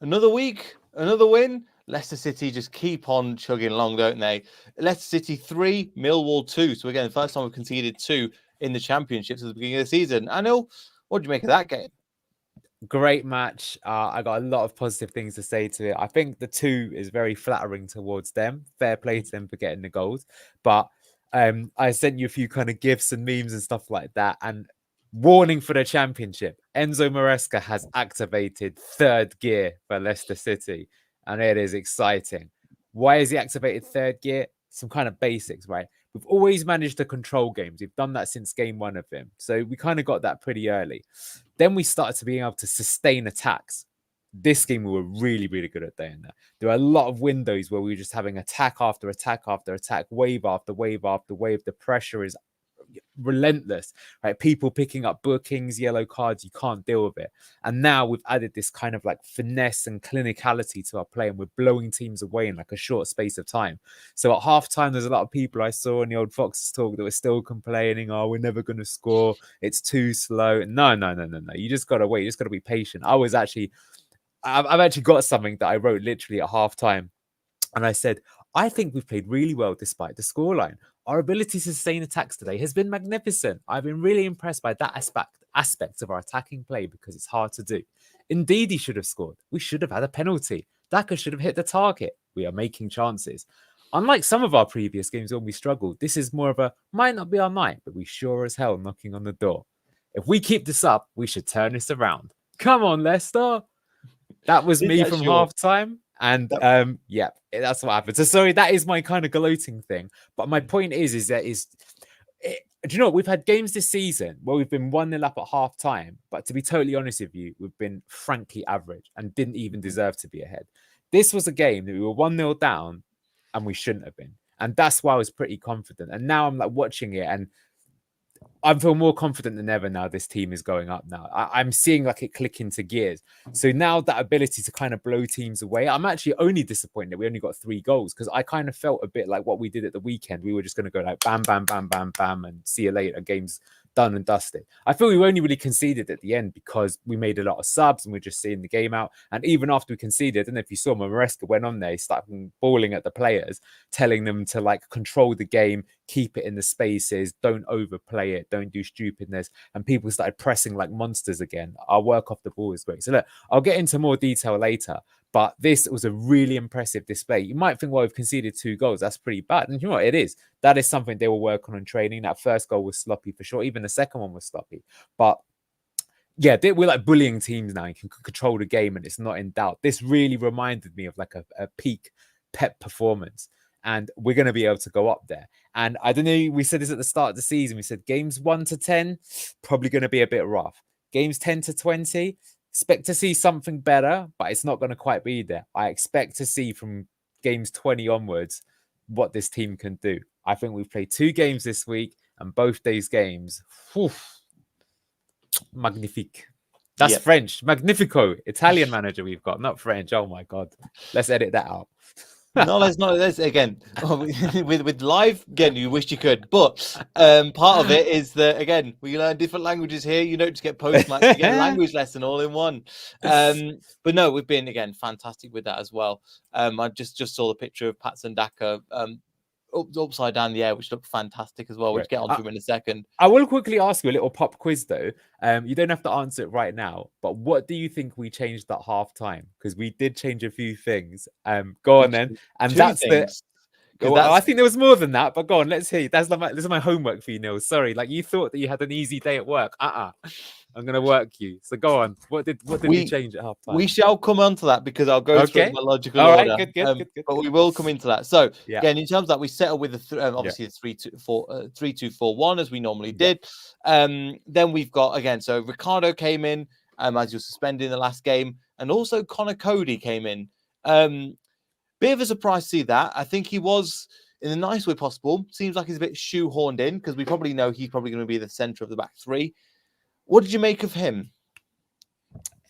Another week, another win. Leicester City just keep on chugging along, don't they? Leicester City 3, Millwall 2. So again, the first time we've conceded 2 in the Championship since the beginning of the season. Anil, what do you make of that game? Great match. I got a lot of positive things to say to it. I think the 2 is very flattering towards them. Fair play to them for getting the goals. But I sent you a few kind of gifs and memes and stuff like that. And warning for the Championship. Enzo Maresca has activated third gear for Leicester City. And it is exciting. Why has he activated third gear? Some kind of basics, right? We've always managed to control games. We've done that since game 1 of him. So we kind of got that pretty early. Then we started to being able to sustain attacks. This game, we were really, really good at doing that. There are a lot of windows where we were just having attack after attack after attack, wave after wave after wave. The pressure is relentless, right? People picking up bookings, yellow cards, you can't deal with it. And now we've added this kind of like finesse and clinicality to our play, and we're blowing teams away in like a short space of time. So at halftime, there's a lot of people I saw in the old Foxes talk that were still complaining, oh, we're never going to score, it's too slow. No. You just got to wait. You just got to be patient. I've actually got something that I wrote literally at halftime. And I said, I think we've played really well despite the scoreline. Our ability to sustain attacks today has been magnificent. I've been really impressed by that aspect of our attacking play because it's hard to do. Indeed, he should have scored. We should have had a penalty. Daka should have hit the target. We are making chances. Unlike some of our previous games when we struggled, this is more of a might not be our night, but we sure as hell knocking on the door. If we keep this up, we should turn this around. Come on, Leicester. That was me from halftime. And yeah, that's what happened. So sorry, that is my kind of gloating thing. But my point is do you know what? We've had games this season where we've been 1-0 up at half time. But to be totally honest with you, we've been frankly average and didn't even deserve to be ahead. This was a game that we were 1-0 down and we shouldn't have been. And that's why I was pretty confident. And now I'm like watching it and I feel more confident than ever now this team is going up now. I'm seeing like it click into gears. So now that ability to kind of blow teams away, I'm actually only disappointed that we only got 3 goals because I kind of felt a bit like what we did at the weekend. We were just going to go like bam, bam, bam, bam, bam, and see you later. Game's done and dusted. I feel we only really conceded at the end because we made a lot of subs and we're just seeing the game out. And even after we conceded, I don't know if you saw, Maresca went on there, he started bawling at the players, telling them to like control the game, keep it in the spaces, don't overplay it, don't do stupidness. And people started pressing like monsters again. Our work off the ball is great. So look, I'll get into more detail later. But this was a really impressive display. You might think, well, we've conceded 2 goals. That's pretty bad. And you know what? It is. That is something they will work on in training. That first goal was sloppy for sure. Even the second one was sloppy. But yeah, we're like bullying teams now. You can control the game and it's not in doubt. This really reminded me of like a peak Pep performance. And we're going to be able to go up there. And I don't know, we said this at the start of the season. We said games 1 to 10, probably going to be a bit rough. Games 10 to 20, expect to see something better, but it's not going to quite be there. I expect to see from games 20 onwards what this team can do. I think we've played 2 games this week, and both these games, magnifique. That's French. Magnifico. Italian manager we've got, not French. Oh my God. Let's edit that out. No, let's again with live. Again, you wish you could, but part of it is that again we learn different languages here. You don't just get post match, you get a language lesson all in one. But no, we've been again fantastic with that as well. I just saw the picture of Patson Daka upside down the air, which looked fantastic as well. We'll get onto him in a second. I will quickly ask you a little pop quiz though. You don't have to answer it right now, but what do you think we changed at half time? Because we did change a few things. Go on then. And that's things. I think there was more than that, but go on, let's hear. This is my homework for you, Neil. Sorry, like you thought that you had an easy day at work. I'm going to work you. So go on. What did we change at halftime? We shall come on to that because I'll go through my logical order. All right, good. But we will come into that. So again, in terms of that, we settled with obviously the 3-2-4-1 as we normally did. Then we've got again. So Ricardo came in as you were suspended in the last game, and also Connor Cody came in. Bit of a surprise to see that. I think he was in the nice way possible. Seems like he's a bit shoehorned in because we probably know he's probably going to be the centre of the back 3. What did you make of him?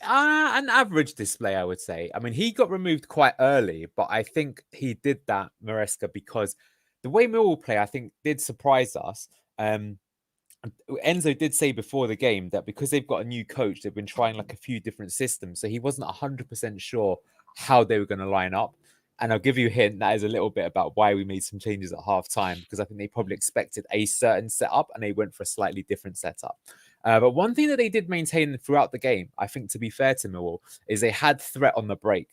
An average display, I would say. I mean, he got removed quite early, but I think he did that, Maresca, because the way Millwall play, I think, did surprise us. Enzo did say before the game that because they've got a new coach, they've been trying like a few different systems. So he wasn't 100% sure how they were going to line up. And I'll give you a hint, that is a little bit about why we made some changes at half time, because I think they probably expected a certain setup and they went for a slightly different setup. But one thing that they did maintain throughout the game, I think, to be fair to Millwall, is they had threat on the break.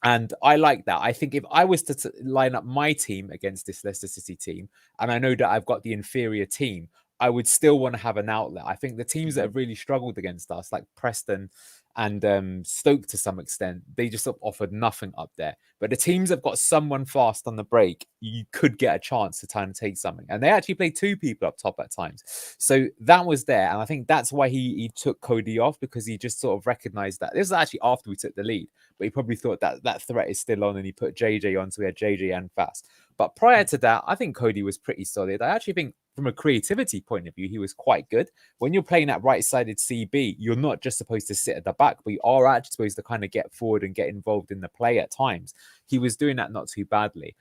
And I like that. I think if I was to line up my team against this Leicester City team, and I know that I've got the inferior team, I would still want to have an outlet. I think the teams that have really struggled against us, like Preston and Stoke to some extent, they just sort of offered nothing up there. But the teams that have got someone fast on the break, you could get a chance to try and take something. And they actually played two people up top at times. So that was there. And I think that's why he took Cody off, because he just sort of recognized that. This was actually after we took the lead, but he probably thought that that threat is still on, and he put JJ on, so we had JJ and Fast. But prior to that, I think Cody was pretty solid. I actually think from a creativity point of view, he was quite good. When you're playing that right-sided CB, you're not just supposed to sit at the back, but you are actually supposed to kind of get forward and get involved in the play at times. He was doing that not too badly.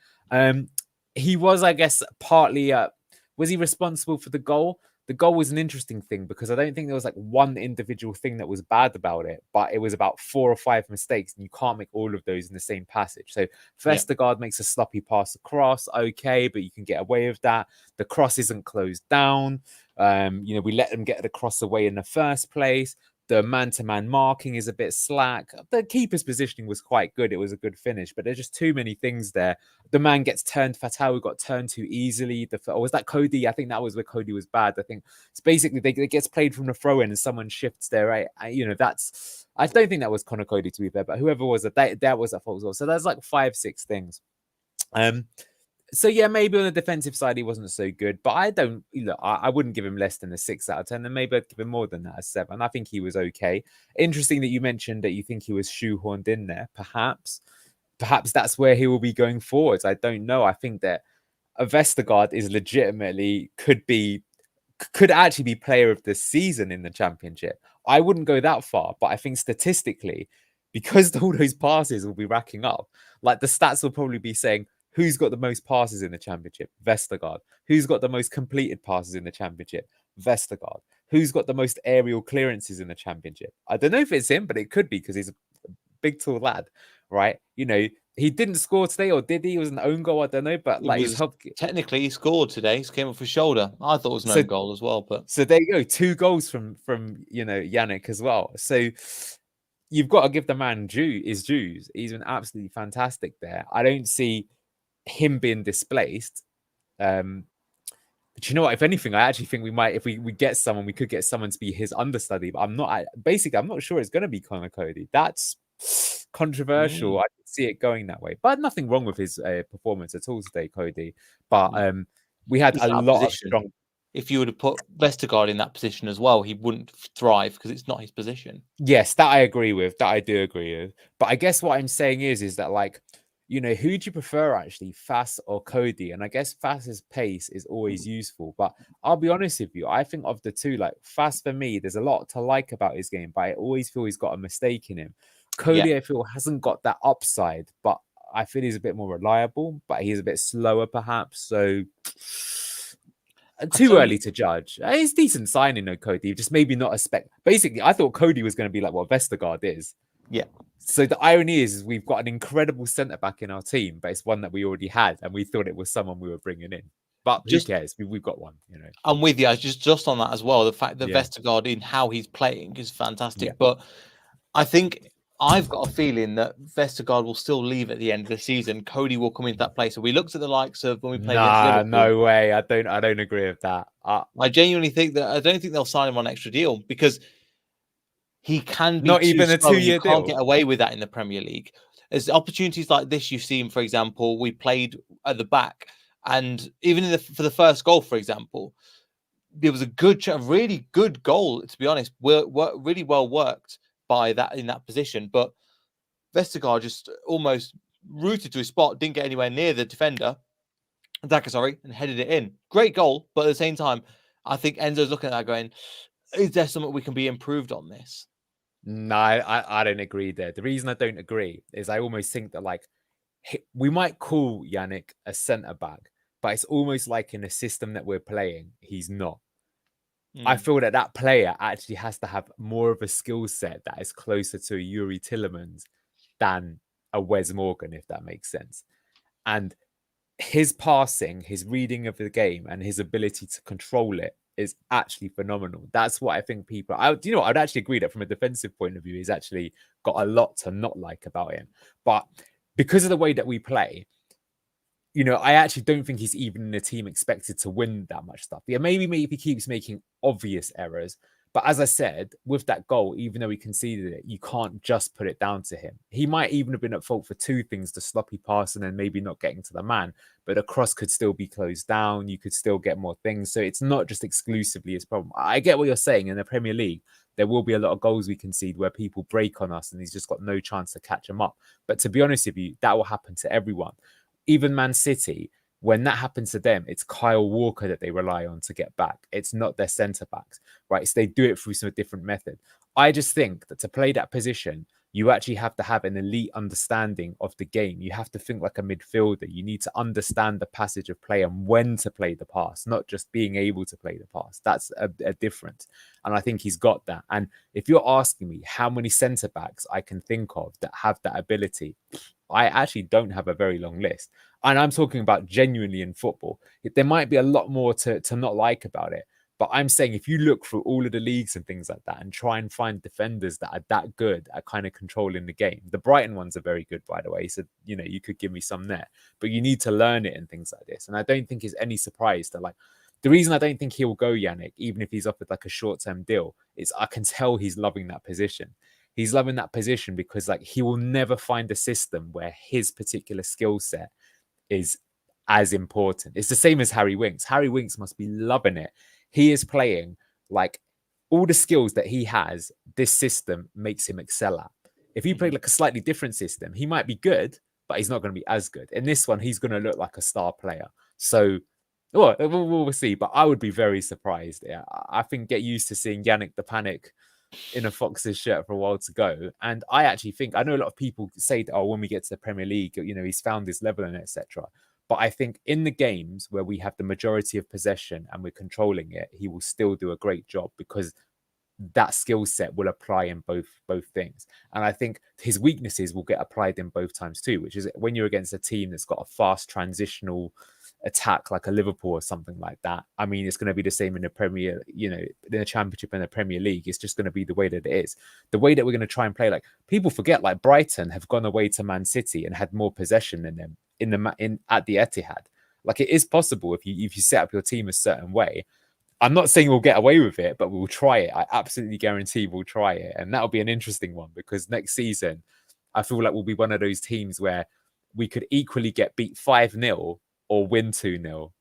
He was, I guess, partly... was he responsible for the goal? The goal was an interesting thing, because I don't think there was like one individual thing that was bad about it, but it was about 4 or 5 mistakes, and you can't make all of those in the same passage. So Vestergaard makes a sloppy pass across, okay, but you can get away with that. The cross isn't closed down. We let them get the cross away in the first place. The man-to-man marking is a bit slack. The keeper's positioning was quite good. It was a good finish, but there's just too many things there. The man gets turned. Fatal got turned too easily. Or was that Cody? I think that was where Cody was bad. I think it's basically it gets played from the throw-in and someone shifts there, right? That's... I don't think that was Connor Cody, to be fair, but whoever was that was at fault as well. So there's like 5-6 things. So yeah, maybe on the defensive side he wasn't so good, but I wouldn't give him less than a 6 out of 10, and maybe I'd give him more than that, a 7. I think he was okay. Interesting that you mentioned that you think he was shoehorned in there. Perhaps that's where he will be going forwards. I don't know. I think that a Vestergaard is legitimately could actually be player of the season in the Championship. I wouldn't go that far, but I think statistically, because all those passes will be racking up, like the stats will probably be saying, who's got the most passes in the Championship? Vestergaard. Who's got the most completed passes in the Championship? Vestergaard. Who's got the most aerial clearances in the Championship? I don't know if it's him, but it could be, because he's a big, tall lad, right? He didn't score today, or did he? It was an own goal, I don't know, but technically he scored today. He came off his shoulder. I thought it was an own goal as well, but so there you go, 2 goals from Yannick as well. So you've got to give the man his dues. He's been absolutely fantastic there. I don't see him being displaced. But you know what? If anything, I actually think we might, if we get someone, we could get someone to be his understudy. But I'm not sure it's going to be Connor Cody. That's controversial. I can see it going that way, but nothing wrong with his performance at all today, Cody. But we had a lot of strong. If you would have put Vestergaard in that position as well, he wouldn't thrive, because it's not his position. Yes, that I agree with. That I do agree with. But I guess what I'm saying is that, like, who do you prefer actually, Fas or Cody? And I guess Fas's pace is always useful. But I'll be honest with you, I think of the two, like Fas, for me, there's a lot to like about his game, but I always feel he's got a mistake in him. Cody, I feel, hasn't got that upside, but I feel he's a bit more reliable, but he's a bit slower perhaps. So too early to judge. It's decent signing, though, Cody. Just maybe not a spec. Basically, I thought Cody was going to be like what Vestergaard is. Yeah. So the irony is we've got an incredible centre back in our team, but it's one that we already had, and we thought it was someone we were bringing in. But who cares? We've got one. I'm with you. Just on that as well. The fact that Vestergaard, in how he's playing, is fantastic. Yeah. But I think I've got a feeling that Vestergaard will still leave at the end of the season. Cody will come into that place. So we looked at the likes of when we played against Liverpool. No way. I don't agree with that. I genuinely think that I don't think they'll sign him on extra deal, because he can be not even a 2-year deal. You can't get away with that in the Premier League. There's opportunities like this you've seen. For example, we played at the back, and even for the first goal, for example, there was a really good goal. To be honest, really well worked by that in that position. But Vestergaard just almost rooted to his spot, didn't get anywhere near the attacker, and headed it in. Great goal, but at the same time, I think Enzo's looking at that going, is there something we can be improved on this? No, I don't agree there. The reason I don't agree is I almost think that, like, we might call Yannick a centre back, but it's almost like in a system that we're playing, he's not. I feel that player actually has to have more of a skill set that is closer to a Yuri Tillemans than a Wes Morgan, if that makes sense. And his passing, his reading of the game, and his ability to control it is actually phenomenal. That's what I think people. I'd actually agree that from a defensive point of view, he's actually got a lot to not like about him. But because of the way that we play, I actually don't think he's even in a team expected to win that much stuff. Yeah, maybe he keeps making obvious errors. But as I said, with that goal, even though he conceded it, you can't just put it down to him. He might even have been at fault for two things, the sloppy pass and then maybe not getting to the man. But a cross could still be closed down. You could still get more things. So it's not just exclusively his problem. I get what you're saying. In the Premier League, there will be a lot of goals we concede where people break on us and he's just got no chance to catch them up. But to be honest with you, that will happen to everyone. Even Man City, when that happens to them, it's Kyle Walker that they rely on to get back. It's not their centre backs, right? So they do it through some different method. I just think that to play that position, you actually have to have an elite understanding of the game. You have to think like a midfielder. You need to understand the passage of play and when to play the pass, not just being able to play the pass. That's a difference. And I think he's got that. And if you're asking me how many centre backs I can think of that have that ability, I actually don't have a very long list. And I'm talking about genuinely in football. There might be a lot more to not like about it. But I'm saying if you look through all of the leagues and things like that and try and find defenders that are that good at kind of controlling the game. The Brighton ones are very good, by the way. So, you could give me some there. But you need to learn it and things like this. And I don't think it's any surprise that, the reason I don't think he'll go, Yannick, even if he's offered a short-term deal, is I can tell he's loving that position. He's loving that position because, he will never find a system where his particular skill set is as important. It's the same as Harry Winks. Harry Winks must be loving it. He is playing all the skills that he has. This system makes him excel at. If he played a slightly different system, he might be good, but he's not going to be as good. In this one, he's going to look like a star player. So, we'll see. But I would be very surprised. Yeah, I think get used to seeing Yannick the Panic in a Fox's shirt for a while to go. And I actually think, I know a lot of people say that, when we get to the Premier League, he's found his level and etc. But I think in the games where we have the majority of possession and we're controlling it, he will still do a great job because that skill set will apply in both things. And I think his weaknesses will get applied in both times too, which is when you're against a team that's got a fast transitional attack like a Liverpool or something like that. I mean, it's going to be the same in the Premier, in the Championship and the Premier League. It's just going to be the way that it is. The way that we're going to try and play, people forget, Brighton have gone away to Man City and had more possession than them at the Etihad. It is possible if you set up your team a certain way. I'm not saying we'll get away with it, but we'll try it. I absolutely guarantee we'll try it. And that'll be an interesting one because next season, I feel like we'll be one of those teams where we could equally get beat 5-0 or win 2-0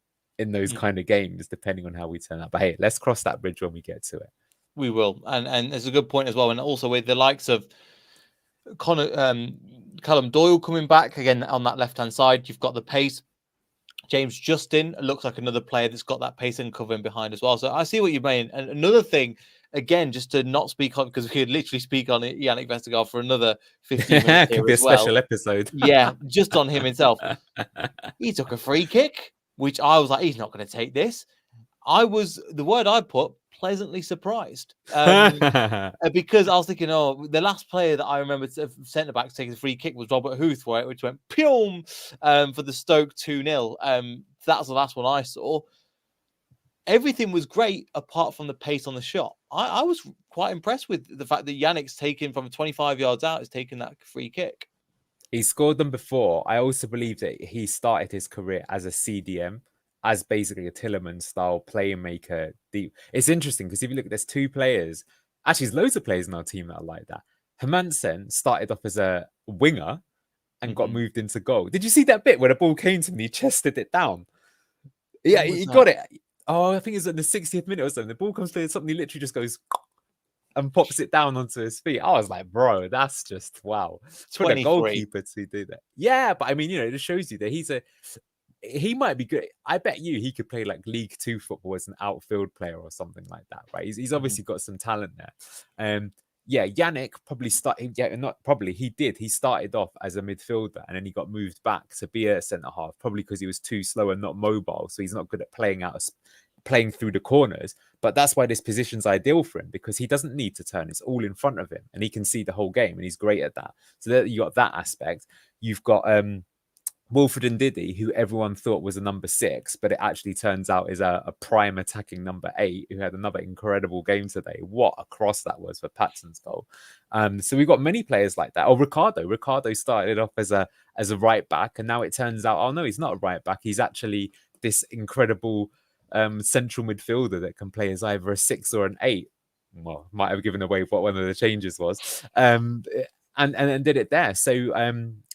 in those kind of games, depending on how we turn out. But hey, let's cross that bridge when we get to it. We will. And it's a good point as well. And also with the likes of Callum Doyle coming back again on that left-hand side, you've got the pace. James Justin looks like another player that's got that pace and covering behind as well. So I see what you mean. And another thing, again, just to not speak on, because we could literally speak on Yannick Vestergaard for another 15 minutes. Could be a special episode. Yeah, just on him himself. He took a free kick, which I was like, he's not going to take this. The word I put, pleasantly surprised. Because I was thinking, the last player that I remember centre-backs taking the free kick was Robert Huth, which went pyom for the Stoke 2-0. That was the last one I saw. Everything was great apart from the pace on the shot. I was quite impressed with the fact that Yannick's taken from 25 yards out, is taking that free kick. He scored them before. I also believe that he started his career as a CDM, as basically a Tielemans-style playmaker. It's interesting because if you look, there's two players. Actually, there's loads of players in our team that are like that. Hermansen started off as a winger and got moved into goal. Did you see that bit where the ball came to him and he chested it down? Yeah, he got it. Oh, I think it's at the 60th minute or something. The ball comes through, something he literally just goes and pops it down onto his feet. I was like, bro, that's just wow. For a goalkeeper to do that. Yeah, but I mean, it just shows you that he might be good. I bet you he could play League 2 football as an outfield player or something like that, right? He's obviously got some talent there. Yeah, Yannick probably started. Yeah, not probably. He did. He started off as a midfielder and then he got moved back to be a centre half, probably because he was too slow and not mobile. So he's not good at playing out playing through the corners. But that's why this position's ideal for him, because he doesn't need to turn. It's all in front of him and he can see the whole game and he's great at that. So there, you got that aspect. You've got Wilfred and Diddy, who everyone thought was a number 6, but it actually turns out is a prime attacking number 8, who had another incredible game today. What a cross that was for Patson's goal. So we've got many players like that. Oh, Ricardo started off as a right back, and now it turns out, oh no, he's not a right back. He's actually this incredible central midfielder that can play as either a 6 or an 8. Well, might have given away what one of the changes was. And did it there. So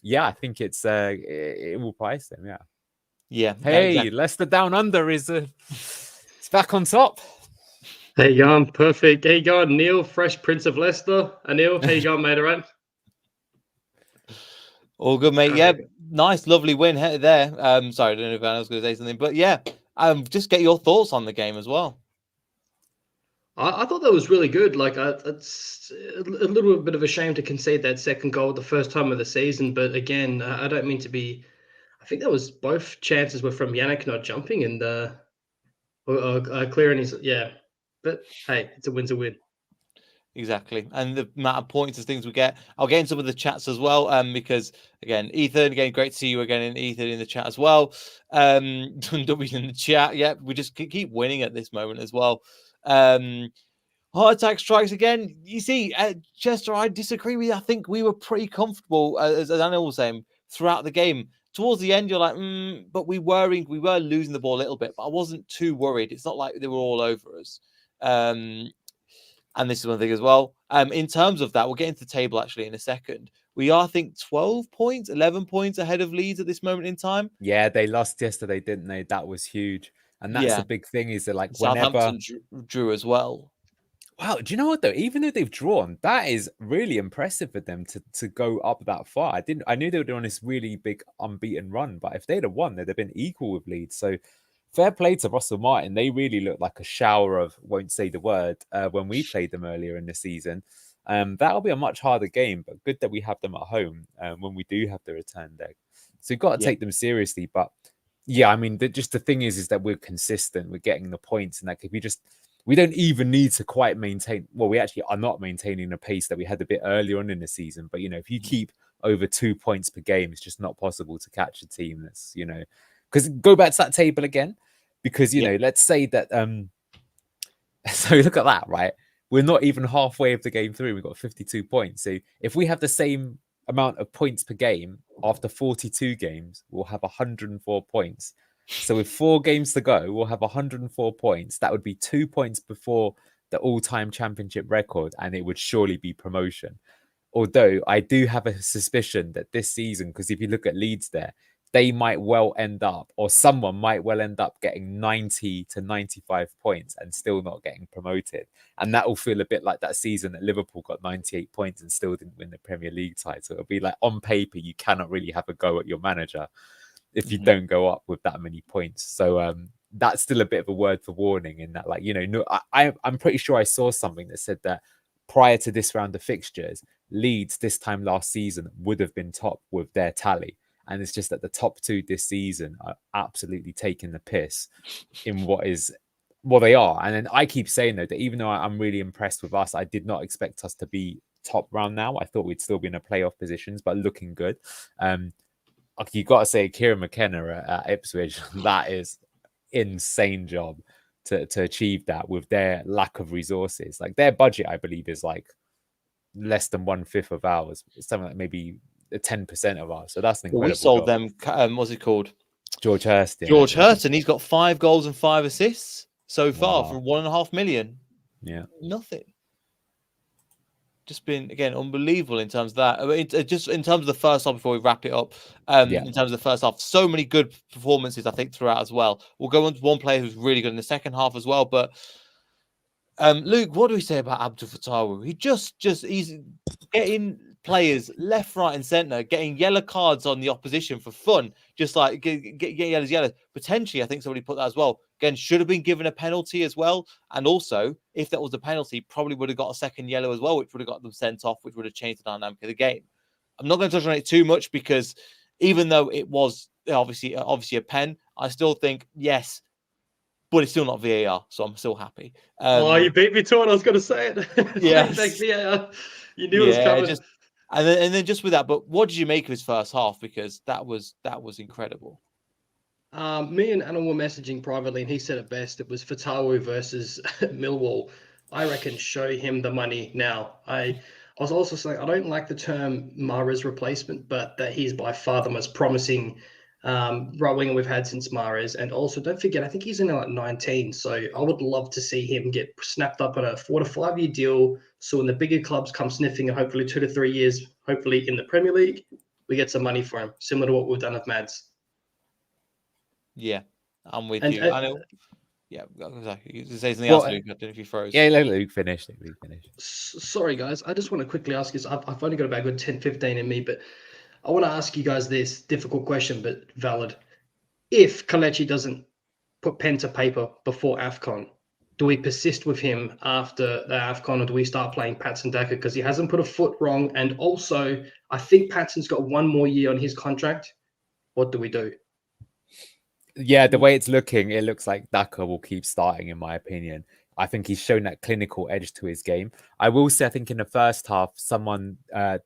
yeah, I think it will price them. Yeah. Hey, exactly. Leicester Down Under is it's back on top. How you going? Perfect. How you going, Neil? Fresh Prince of Leicester. Neil, how you going, mate? All right? All good, mate. Yeah, nice, lovely win there. Sorry, I don't know if I was going to say something, but yeah, just get your thoughts on the game as well. I thought that was really good. Like, it's a little bit of a shame to concede that second goal the first time of the season. But again, I don't mean to be. I think that was both chances were from Yannick not jumping and clearing his. Yeah, but hey, it's a win's a win. Exactly, and the amount of points and things we get. I'll get in some of the chats as well, because again, Ethan, again, great to see you again, Ethan in the chat as well. W in the chat. Yeah, we just keep winning at this moment as well. Heart attack strikes again. You see, Chester, I disagree with you. I think we were pretty comfortable, as Daniel was saying, throughout the game. Towards the end, you're like, but we were losing the ball a little bit, but I wasn't too worried. It's not like they were all over us. And this is one thing as well. In terms of that, we'll get into the table actually in a second. We are, I think, 12 points, 11 points ahead of Leeds at this moment in time. Yeah, they lost yesterday, didn't they? That was huge. And that's the big thing, is that like Southampton drew as well. Wow, do you know what though? Even though they've drawn, that is really impressive for them to go up that far. I knew they were doing this really big unbeaten run, but if they'd have won, they'd have been equal with Leeds. So fair play to Russell Martin. They really looked like a shower of, won't say the word, when we played them earlier in the season. That'll be a much harder game, but good that we have them at home when we do have the return leg. So you've got to take them seriously. But yeah, I mean, just the thing is that we're consistent. We're getting the points, and like if we don't even need to quite maintain. Well, we actually are not maintaining the pace that we had a bit earlier on in the season. But you know, if you keep over 2 points per game, it's just not possible to catch a team that's, you know, because go back to that table again, because you know, let's say that so look at that, right? We're not even halfway of the game through. We've got 52 points. So if we have the same amount of points per game after 42 games, we'll have 104 points. So with 4 games to go, we'll have 104 points. That would be 2 points before the all-time championship record, and it would surely be promotion. Although I do have a suspicion that this season, because if you look at Leeds there, they might well end up, or someone might well end up getting 90 to 95 points and still not getting promoted. And that will feel a bit like that season that Liverpool got 98 points and still didn't win the Premier League title. It'll be like, on paper, you cannot really have a go at your manager if you don't go up with that many points. So that's still a bit of a word for warning in that, like, you know, no, I'm pretty sure I saw something that said that prior to this round of fixtures, Leeds this time last season would have been top with their tally. And it's just that the top 2 this season are absolutely taking the piss in what they are. And then I keep saying though, that even though I'm really impressed with us, I did not expect us to be top round now. I thought we'd still be in a playoff positions, but looking good. You got to say, Kieran McKenna at Ipswich, that is insane job to achieve that with their lack of resources. Like their budget, I believe, is like less than 1/5 of ours. It's something like maybe 10% of ours. So that's an incredible. We sold job. them. What's it called? George Hurst. Yeah. George Hurst, and he's got 5 goals and 5 assists so far from 1.5 million. Yeah, nothing. Just been, again, unbelievable in terms of that. I mean, just in terms of the first half, before we wrap it up, in terms of the first half, so many good performances, I think, throughout as well. We'll go on to one player who's really good in the second half as well. But Luke, what do we say about Abdul Fattah? He's getting players left, right, and centre, getting yellow cards on the opposition for fun, just like get yellows. Potentially, I think somebody put that as well. Again, should have been given a penalty as well. And also, if that was a penalty, probably would have got a second yellow as well, which would have got them sent off, which would have changed the dynamic of the game. I'm not going to touch on it too much because even though it was obviously a pen, I still think, yes, but it's still not VAR, so I'm still happy. You beat me to it. I was going to say it. Yes. Thank VAR. You knew it was coming. And then just with that, but what did you make of his first half? Because that was incredible. Me and Anna were messaging privately, and he said it best. It was Fatawu versus Millwall. I reckon show him the money now. I was also saying I don't like the term Mahrez replacement, but that he's by far the most promising right winger we've had since Mahrez. And also, don't forget, I think he's only like 19, so I would love to see him get snapped up on a 4 to 5 year deal. So when the bigger clubs come sniffing, hopefully 2 to 3 years, hopefully in the Premier League, we get some money for him, similar to what we've done with Mads. Yeah, I'm with you. I know. Yeah, you say something else, Luke. I don't know if you froze. Yeah, let Luke finish. Sorry, guys. I just want to quickly ask you. I've only got about a good 10, 15 in me, but I want to ask you guys this difficult question, but valid. If Kelechi doesn't put pen to paper before AFCON, do we persist with him after the AFCON, or do we start playing Patson Daka? Because he hasn't put a foot wrong. And also, I think Patson's got 1 more year on his contract. What do we do? Yeah, the way it's looking, it looks like Daka will keep starting, in my opinion. I think he's shown that clinical edge to his game. I will say, I think in the first half,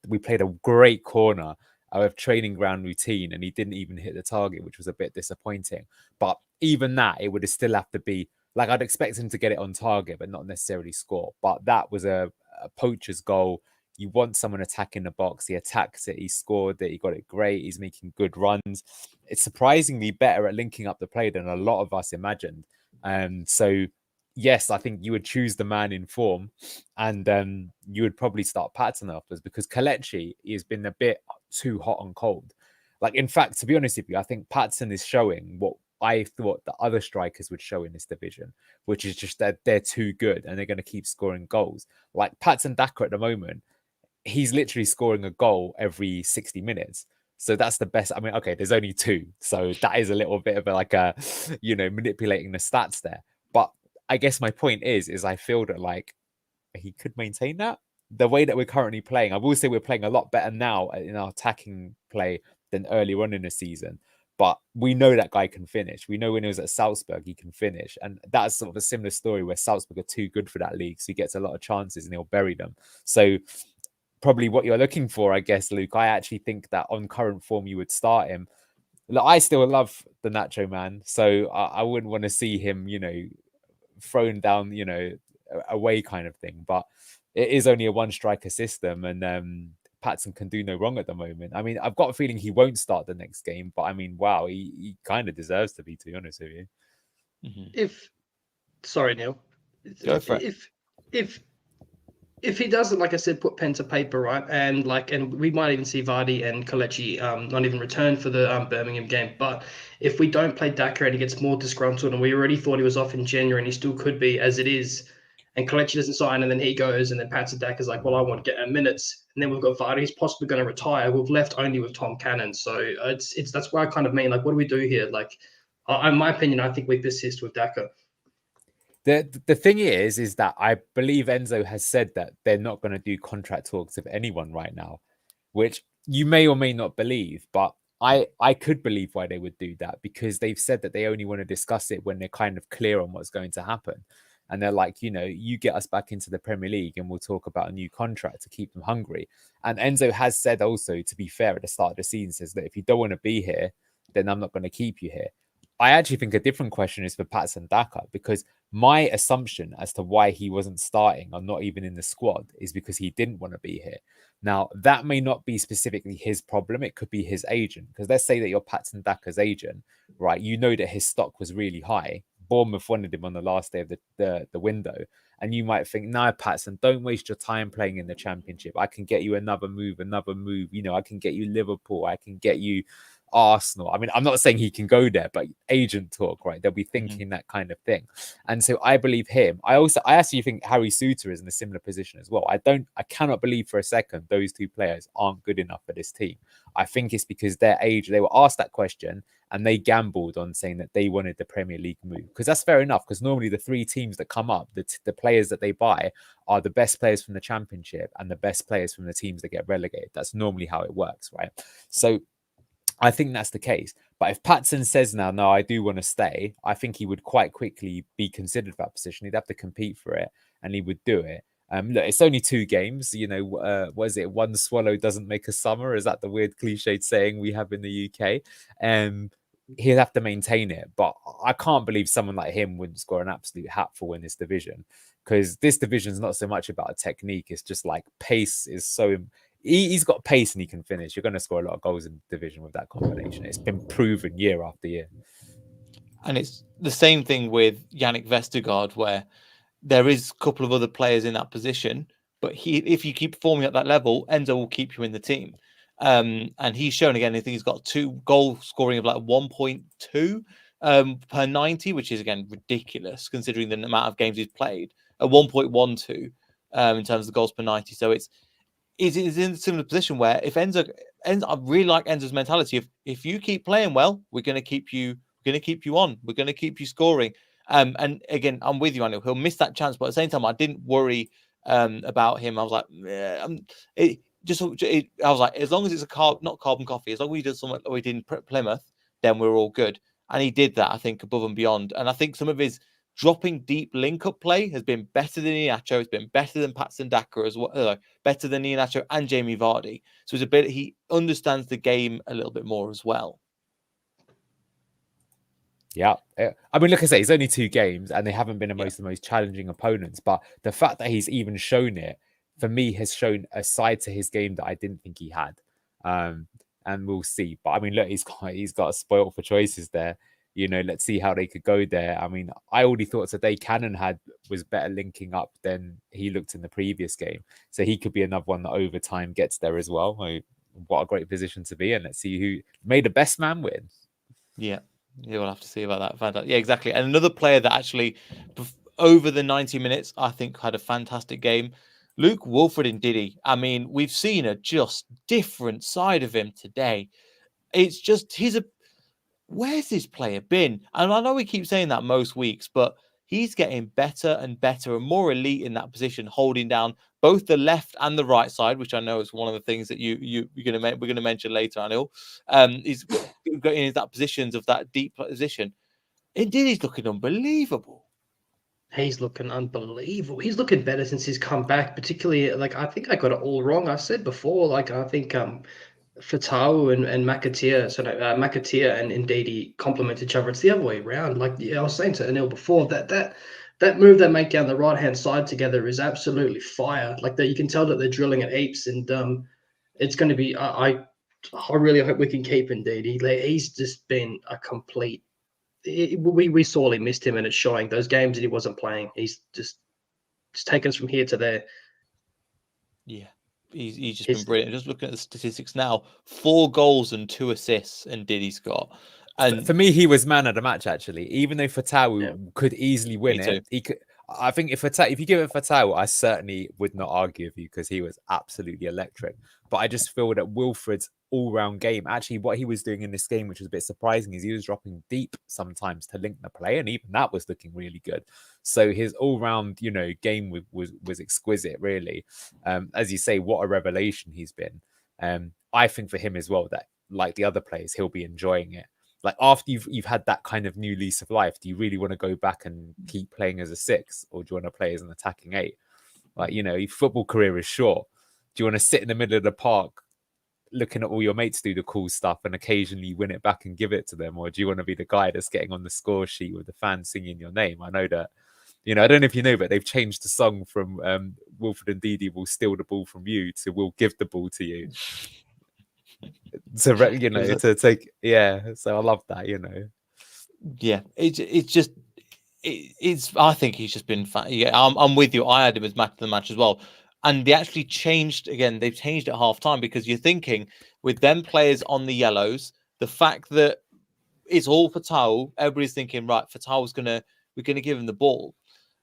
we played a great corner of training ground routine, and he didn't even hit the target, which was a bit disappointing. But even that, it would still have to be, like, I'd expect him to get it on target, but not necessarily score. But that was a poacher's goal. You want someone attacking the box. He attacks it. He scored it. He got it great. He's making good runs. It's surprisingly better at linking up the play than a lot of us imagined. So, yes, I think you would choose the man in form, and you would probably start Patson afterwards, because Kelechi has been a bit too hot and cold. Like, in fact, to be honest with you, I think Patson is showing what I thought the other strikers would show in this division, which is just that they're too good and they're going to keep scoring goals. Like Patson Daka at the moment, he's literally scoring a goal every 60 minutes. So that's the best. I mean, okay, there's only 2. So that is a little bit of manipulating the stats there. But I guess my point is I feel that like he could maintain that. The way that we're currently playing, I will say we're playing a lot better now in our attacking play than earlier on in the season. But we know that guy can finish. We know when he was at Salzburg, he can finish. And that's sort of a similar story where Salzburg are too good for that league. So he gets a lot of chances and he'll bury them. So probably what you're looking for, I guess, Luke. I actually think that on current form, you would start him. Look, I still love the Nacho Man, so I wouldn't want to see him, thrown down, away kind of thing. But it is only a 1-striker system, and Patson can do no wrong at the moment. I mean, I've got a feeling he won't start the next game, but I mean, wow, he kind of deserves to be honest with you. Mm-hmm. Sorry, Neil. Go for it. If he doesn't, like I said, put pen to paper, right, and we might even see Vardy and Kelechi not even return for the Birmingham game. But if we don't play Daka and he gets more disgruntled, and we already thought he was off in January, and he still could be as it is, and Kelechi doesn't sign, and then he goes, and then Patson Daka's like, well, I want to get minutes, and then we've got Vardy, he's possibly going to retire. We've left only with Tom Cannon, so it's that's why I kind of mean, like, what do we do here? Like, in my opinion, I think we persist with Daka. The thing is that I believe Enzo has said that they're not going to do contract talks with anyone right now, which you may or may not believe, but I could believe why they would do that, because they've said that they only want to discuss it when they're kind of clear on what's going to happen. And they're like, you get us back into the Premier League and we'll talk about a new contract to keep them hungry. And Enzo has said also, to be fair, at the start of the season, says that if you don't want to be here, then I'm not going to keep you here. I actually think a different question is for Patson Daka, because my assumption as to why he wasn't starting or not even in the squad is because he didn't want to be here. Now, that may not be specifically his problem. It could be his agent, because let's say that you're Patson Daka's agent, right? You know that his stock was really high. Bournemouth wanted him on the last day of the window. And you might think, no, Patson, don't waste your time playing in the Championship. I can get you another move. I can get you Liverpool. I can get you Arsenal. I mean, I'm not saying he can go there, but agent talk, right? They'll be thinking that kind of thing. And so I believe him. I actually think Harry Souttar is in a similar position as well. I cannot believe for a second those 2 players aren't good enough for this team. I think it's because their age, they were asked that question and they gambled on saying that they wanted the Premier League move, because that's fair enough, because normally the 3 teams that come up, the players that they buy are the best players from the Championship and the best players from the teams that get relegated. That's normally how it works, right? So I think that's the case. But if Patson says now, no, I do want to stay, I think he would quite quickly be considered for that position. He'd have to compete for it, and he would do it. Look, it's only 2 games. You know, was it one swallow doesn't make a summer? Is that the weird cliched saying we have in the UK? He'll have to maintain it. But I can't believe someone like him wouldn't score an absolute hatful in this division, because this division is not so much about a technique. It's just like pace is so. He's got pace and he can finish. You're going to score a lot of goals in the division with that combination. It's been proven year after year. And it's the same thing with Yannick Vestergaard, where there is a couple of other players in that position, but if you keep performing at that level, Enzo will keep you in the team. And he's shown again, I think he's got 2 goal scoring of like 1.2 per 90, which is again ridiculous considering the amount of games he's played. At 1.12 in terms of the goals per 90. So it's in a similar position where if Enzo, I really like Enzo's mentality. If you keep playing well, we're going to keep you on. We're going to keep you scoring. And again, I'm with you. I know he'll miss that chance, but at the same time, I didn't worry about him. I was like, I was like, as long as it's not carbon coffee, as long as he does something like we did in Plymouth, then we're all good. And he did that, I think, above and beyond. And I think some of his dropping deep link-up play has been better than Iheanacho. It's been better than Patson Daka as well. Better than Iheanacho and Jamie Vardy. So he understands the game a little bit more as well. Yeah. I mean, like I say, it's only 2 games and they haven't been the most challenging opponents. But the fact that he's even shown it, for me, has shown a side to his game that I didn't think he had. And we'll see. But I mean, look, he's got a spoiled for choices there. You know, let's see how they could go there. I mean, I already thought today Cannon was better linking up than he looked in the previous game. So he could be another one that over time gets there as well. What a great position to be in. Let's see who made the best man win. Yeah, you'll have to see about that. Yeah, exactly. And another player that actually, over the 90 minutes, I think had a fantastic game. Luke Wilfred and Diddy. I mean, we've seen a just different side of him today. It's just where's this player been? And I know we keep saying that most weeks, but he's getting better and better and more elite in that position, holding down both the left and the right side, which I know is one of the things that we're going to mention later. Anil, he's getting in that positions of that deep position. Indeed, he's looking unbelievable. He's looking unbelievable. He's looking better since he's come back. Particularly, like I think I got it all wrong. I said before, like I think Fatau and Makatia, Makatia and Ndidi complement each other. It's the other way around. Like I was saying to Anil before, that move they make down the right hand side together is absolutely fire. Like that, you can tell that they're drilling at heaps, and it's going to be. I really hope we can keep Ndidi. He's just been a complete. We sorely missed him, and it's showing. Those games that he wasn't playing, he's just taken us from here to there. Yeah. He's just been brilliant. Just looking at the statistics now, 4 goals and 2 assists, and Diddy's got. And for me, he was man of the match actually. Even though Fatau could easily win it, he could. I think if you give it Fatau, I certainly would not argue with you because he was absolutely electric. But I just feel that Wilfred's all-round game, actually, what he was doing in this game, which was a bit surprising, is he was dropping deep sometimes to link the play, and even that was looking really good. So his all-round, game was exquisite, really. As you say, what a revelation he's been. I think for him as well that, like the other players, he'll be enjoying it. Like after you've had that kind of new lease of life, do you really want to go back and keep playing as a 6, or do you want to play as an attacking 8? Like, your football career is short. Do you want to sit in the middle of the park looking at all your mates do the cool stuff and occasionally win it back and give it to them? Or do you want to be the guy that's getting on the score sheet with the fans singing your name? I know that, I don't know if you know, but they've changed the song from Wilfred Ndidi will steal the ball from you to we'll give the ball to you. To take, so I love that, Yeah, it's I think he's just been I'm with you. I had him as match of the match as well. And they actually changed again. They've changed at half time because you're thinking with them players on the yellows, the fact that it's all Fatau, everybody's thinking, right, we're gonna give him the ball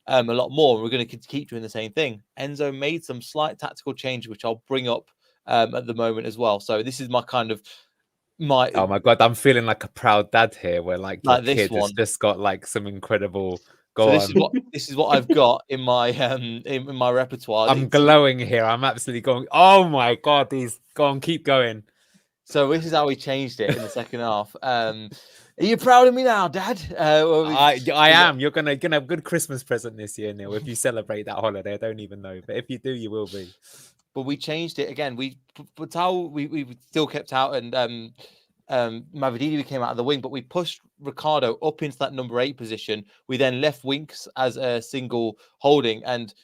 a lot more, and we're gonna keep doing the same thing. Enzo made some slight tactical change, which I'll bring up at the moment as well. So this is my kind of oh my god, I'm feeling like a proud dad here, where like your kid has one just got like some incredible. This is what I've got in my in my repertoire. I'm glowing here. I'm absolutely going. Oh my god, keep going. So this is how we changed it in the second half. Are you proud of me now, Dad? I am. You're gonna have a good Christmas present this year, Neil. If you celebrate that holiday, I don't even know, but if you do, you will be. But we changed it again. We still kept out, and Mavididi came out of the wing, but we pushed Ricardo up into that number 8 position. We then left Winks as a single holding. And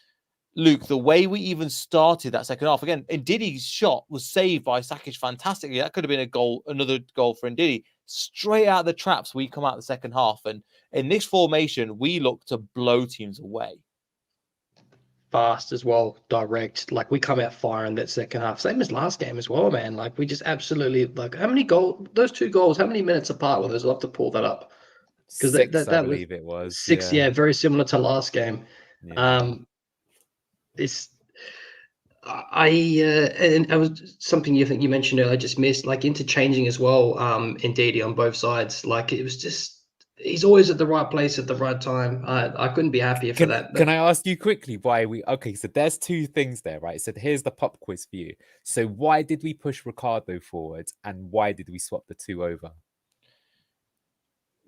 Luke, the way we even started that second half, again, Ndidi's shot was saved by Sakic fantastically. That could have been a goal, another goal for Ndidi. Straight out of the traps, we come out the second half. And in this formation, we look to blow teams away. Fast as well, direct. Like, we come out firing that second half. Same as last game as well, man. Like, we just absolutely, like, how many goals, those 2 goals, how many minutes apart were those? I'll have to pull that up. Because that I believe it was 6, yeah, very similar to last game. Yeah. And it was something you think you mentioned earlier, I just missed, like interchanging as well, Ndidi on both sides. Like, it was just, he's always at the right place at the right time. I couldn't be happier for that. Can I ask you quickly why okay, so there's 2 things there, right? So here's the pop quiz for you. So why did we push Ricardo forward and why did we swap the 2 over?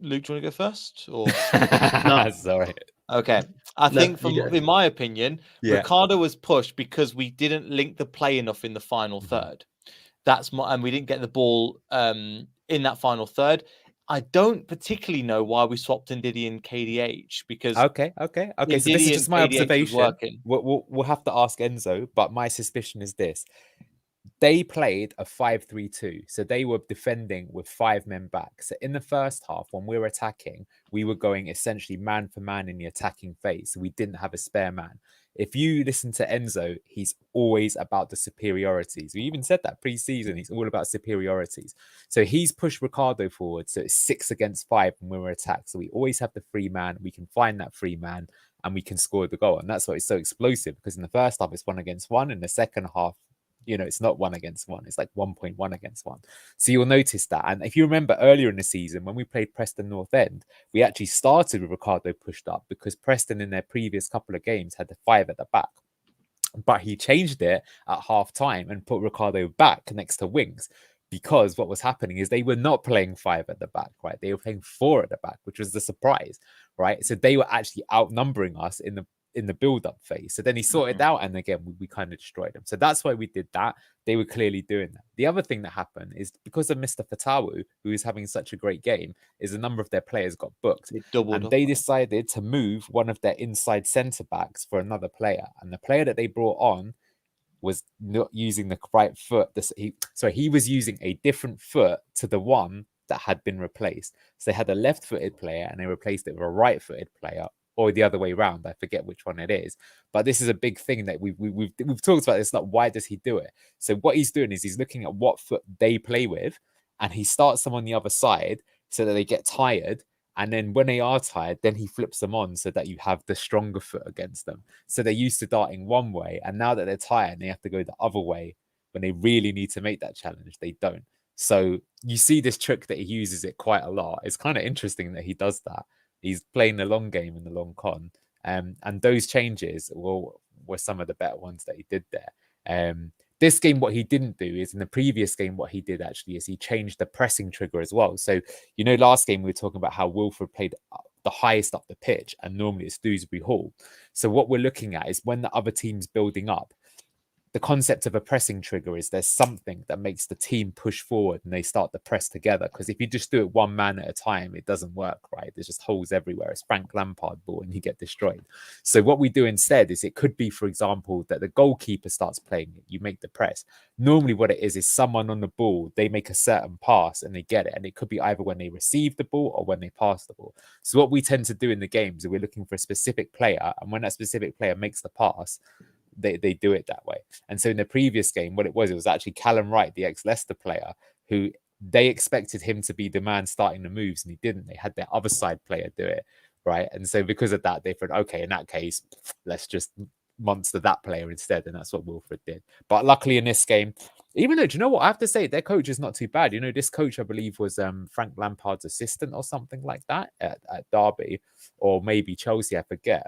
Luke, do you want to go first? Or no, sorry. Okay. I think in my opinion, Ricardo was pushed because we didn't link the play enough in the final third. And we didn't get the ball in that final third. I don't particularly know why we swapped Ndidi and KDH because okay. So this is just my observation. We'll have to ask Enzo, but my suspicion is this. They played a 5-3-2, so they were defending with 5 men back. So in the first half, when we were attacking, we were going essentially man for man in the attacking phase. So we didn't have a spare man. If you listen to Enzo, he's always about the superiorities. We even said that pre-season. He's all about superiorities. So he's pushed Ricardo forward. So it's 6 against 5 when we're attacked. So we always have the free man. We can find that free man and we can score the goal. And that's why it's so explosive, because in the first half, it's 1 against 1. In the second half, it's not 1 against 1. It's like 1.1 against 1. So you'll notice that. And if you remember earlier in the season, when we played Preston North End, we actually started with Ricardo pushed up because Preston in their previous couple of games had the 5 at the back. But he changed it at half time and put Ricardo back next to Winks, because what was happening is they were not playing 5 at the back, right? They were playing 4 at the back, which was the surprise, right? So they were actually outnumbering us in the build-up phase. So then he sorted out, and again we kind of destroyed them. So that's why we did that. They were clearly doing that. The other thing that happened is because of Mr. Fatawu, who is having such a great game, is a number of their players got booked, and they decided to move one of their inside centre backs for another player, and the player that they brought on was not using the right foot. He was using a different foot to the one that had been replaced. So they had a left-footed player and they replaced it with a right-footed player, or the other way around. I forget which one it is. But this is a big thing that we've talked about. It's not why does he do it? So what he's doing is he's looking at what foot they play with, and he starts them on the other side so that they get tired. And then when they are tired, then he flips them on so that you have the stronger foot against them. So they're used to darting one way, and now that they're tired and they have to go the other way when they really need to make that challenge, they don't. So you see this trick that he uses it quite a lot. It's kind of interesting that he does that. He's playing the long game in the long con. And those changes were some of the better ones that he did there. This game, what he didn't do is, in the previous game, what he did actually is he changed the pressing trigger as well. So, last game we were talking about how Wilfred played the highest up the pitch, and normally it's Dewsbury Hall. So what we're looking at is when the other team's building up, the concept of a pressing trigger is there's something that makes the team push forward and they start to press together. Because if you just do it one man at a time, it doesn't work, right? There's just holes everywhere. It's Frank Lampard ball and you get destroyed. So what we do instead is, it could be, for example, that the goalkeeper starts playing it. You make the press. Normally what it is someone on the ball, they make a certain pass and they get it. And it could be either when they receive the ball or when they pass the ball. So what we tend to do in the games is we're looking for a specific player. And when that specific player makes the pass, they do it that way. And so in the previous game, what it was actually Callum Wright, the ex-Leicester player, who they expected him to be the man starting the moves, and he didn't. They had their other side player do it, right? And so because of that, they thought, okay, in that case, let's just monster that player instead. And that's what Wilfred did. But luckily in this game, even though, do you know what? I have to say, their coach is not too bad. This coach, I believe, was Frank Lampard's assistant or something like that at Derby, or maybe Chelsea, I forget.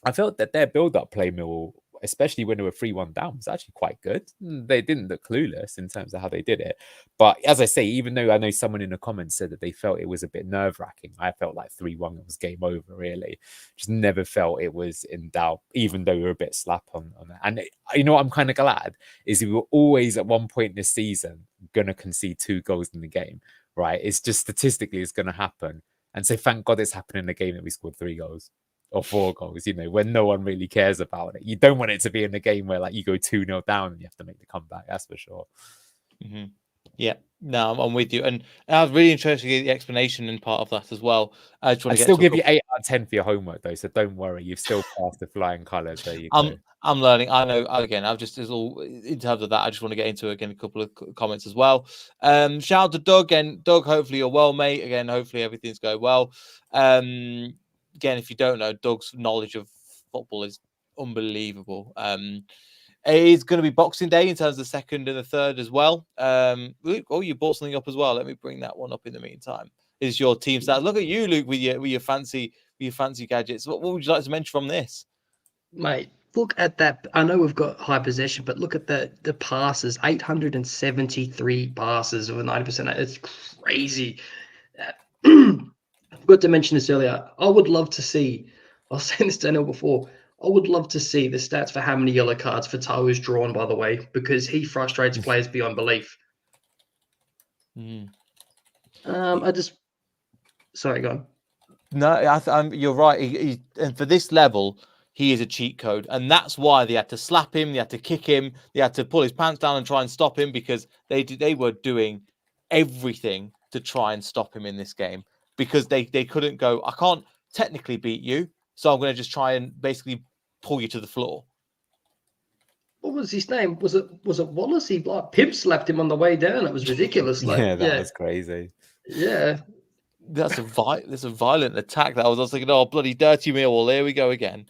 I felt that their build-up play, Millwall, especially when they were 3-1 down, was actually quite good. They didn't look clueless in terms of how they did it. But as I say, even though I know someone in the comments said that they felt it was a bit nerve-wracking, I felt like 3-1 was game over, really. Just never felt it was in doubt, even though we were a bit slap on that. And you know what I'm kind of glad is we were always at one point this season going to concede 2 goals in the game, right? It's just statistically it's going to happen. And so thank God it's happened in the game that we scored 3 goals or 4 goals, you know, when no one really cares about it. You don't want it to be in the game where like you go 2-0 down and you have to make the comeback, that's for sure. Mm-hmm. Yeah, no, I'm with you. And I was really interested to get the explanation and part of that as well. I just want to still give you 8 out of 10 for your homework though, so don't worry, you've still passed the flying colours. There you go. I'm learning. I know. Again, I've just, all in terms of that, I just want to get into again a couple of comments as well. Shout out to Doug, and Doug, hopefully you're well, mate. Again, hopefully everything's going well. Again, if you don't know, Doug's knowledge of football is unbelievable. It is going to be Boxing Day in terms of the 2nd and the 3rd as well. Luke, you brought something up as well. Let me bring that one up in the meantime. Is your team stats? Look at you, Luke, with your fancy gadgets. What would you like to mention from this? Mate, look at that. I know we've got high possession, but look at the passes. 873 passes with 90%. It's crazy. I forgot to mention this earlier. I would love to see, I was saying this to Daniel before, I would love to see the stats for how many yellow cards Fatau is drawn, by the way, because he frustrates players beyond belief. Sorry, go on. No, you're right. And for this level, he is a cheat code, and that's why they had to slap him, they had to kick him, they had to pull his pants down and try and stop him, because they were doing everything to try and stop him in this game, because they couldn't go, I can't technically beat you, so I'm going to just try and basically pull you to the floor. What was his name? Was it Wallace? He like pimp slapped him on the way down. It was ridiculous. That was crazy. Yeah. That's a violent attack. That was thinking, oh, bloody dirty Millwall. Here we go again.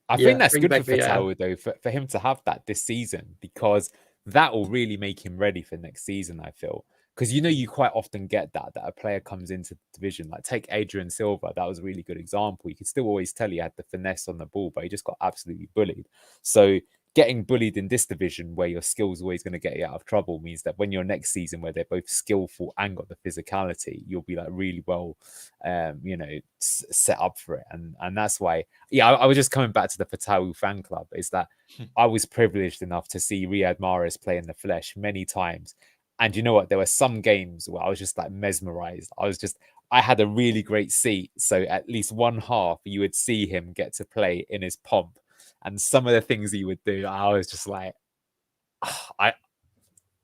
I think that's good for Fatau, though, for him to have that this season, because that will really make him ready for next season, I feel. Because, you know, you quite often get that a player comes into the division, like take Adrian Silva, that was a really good example. You could still always tell he had the finesse on the ball, but he just got absolutely bullied. So getting bullied in this division where your skill's always going to get you out of trouble means that when you're next season where they're both skillful and got the physicality, you'll be like really well, set up for it. And that's why, I was just coming back to the Fatau fan club, is that I was privileged enough to see Riyad Mahrez play in the flesh many times. And you know what? There were some games where I was just like mesmerized. I had a really great seat. So at least one half, you would see him get to play in his pomp. And some of the things he would do, I was just like, I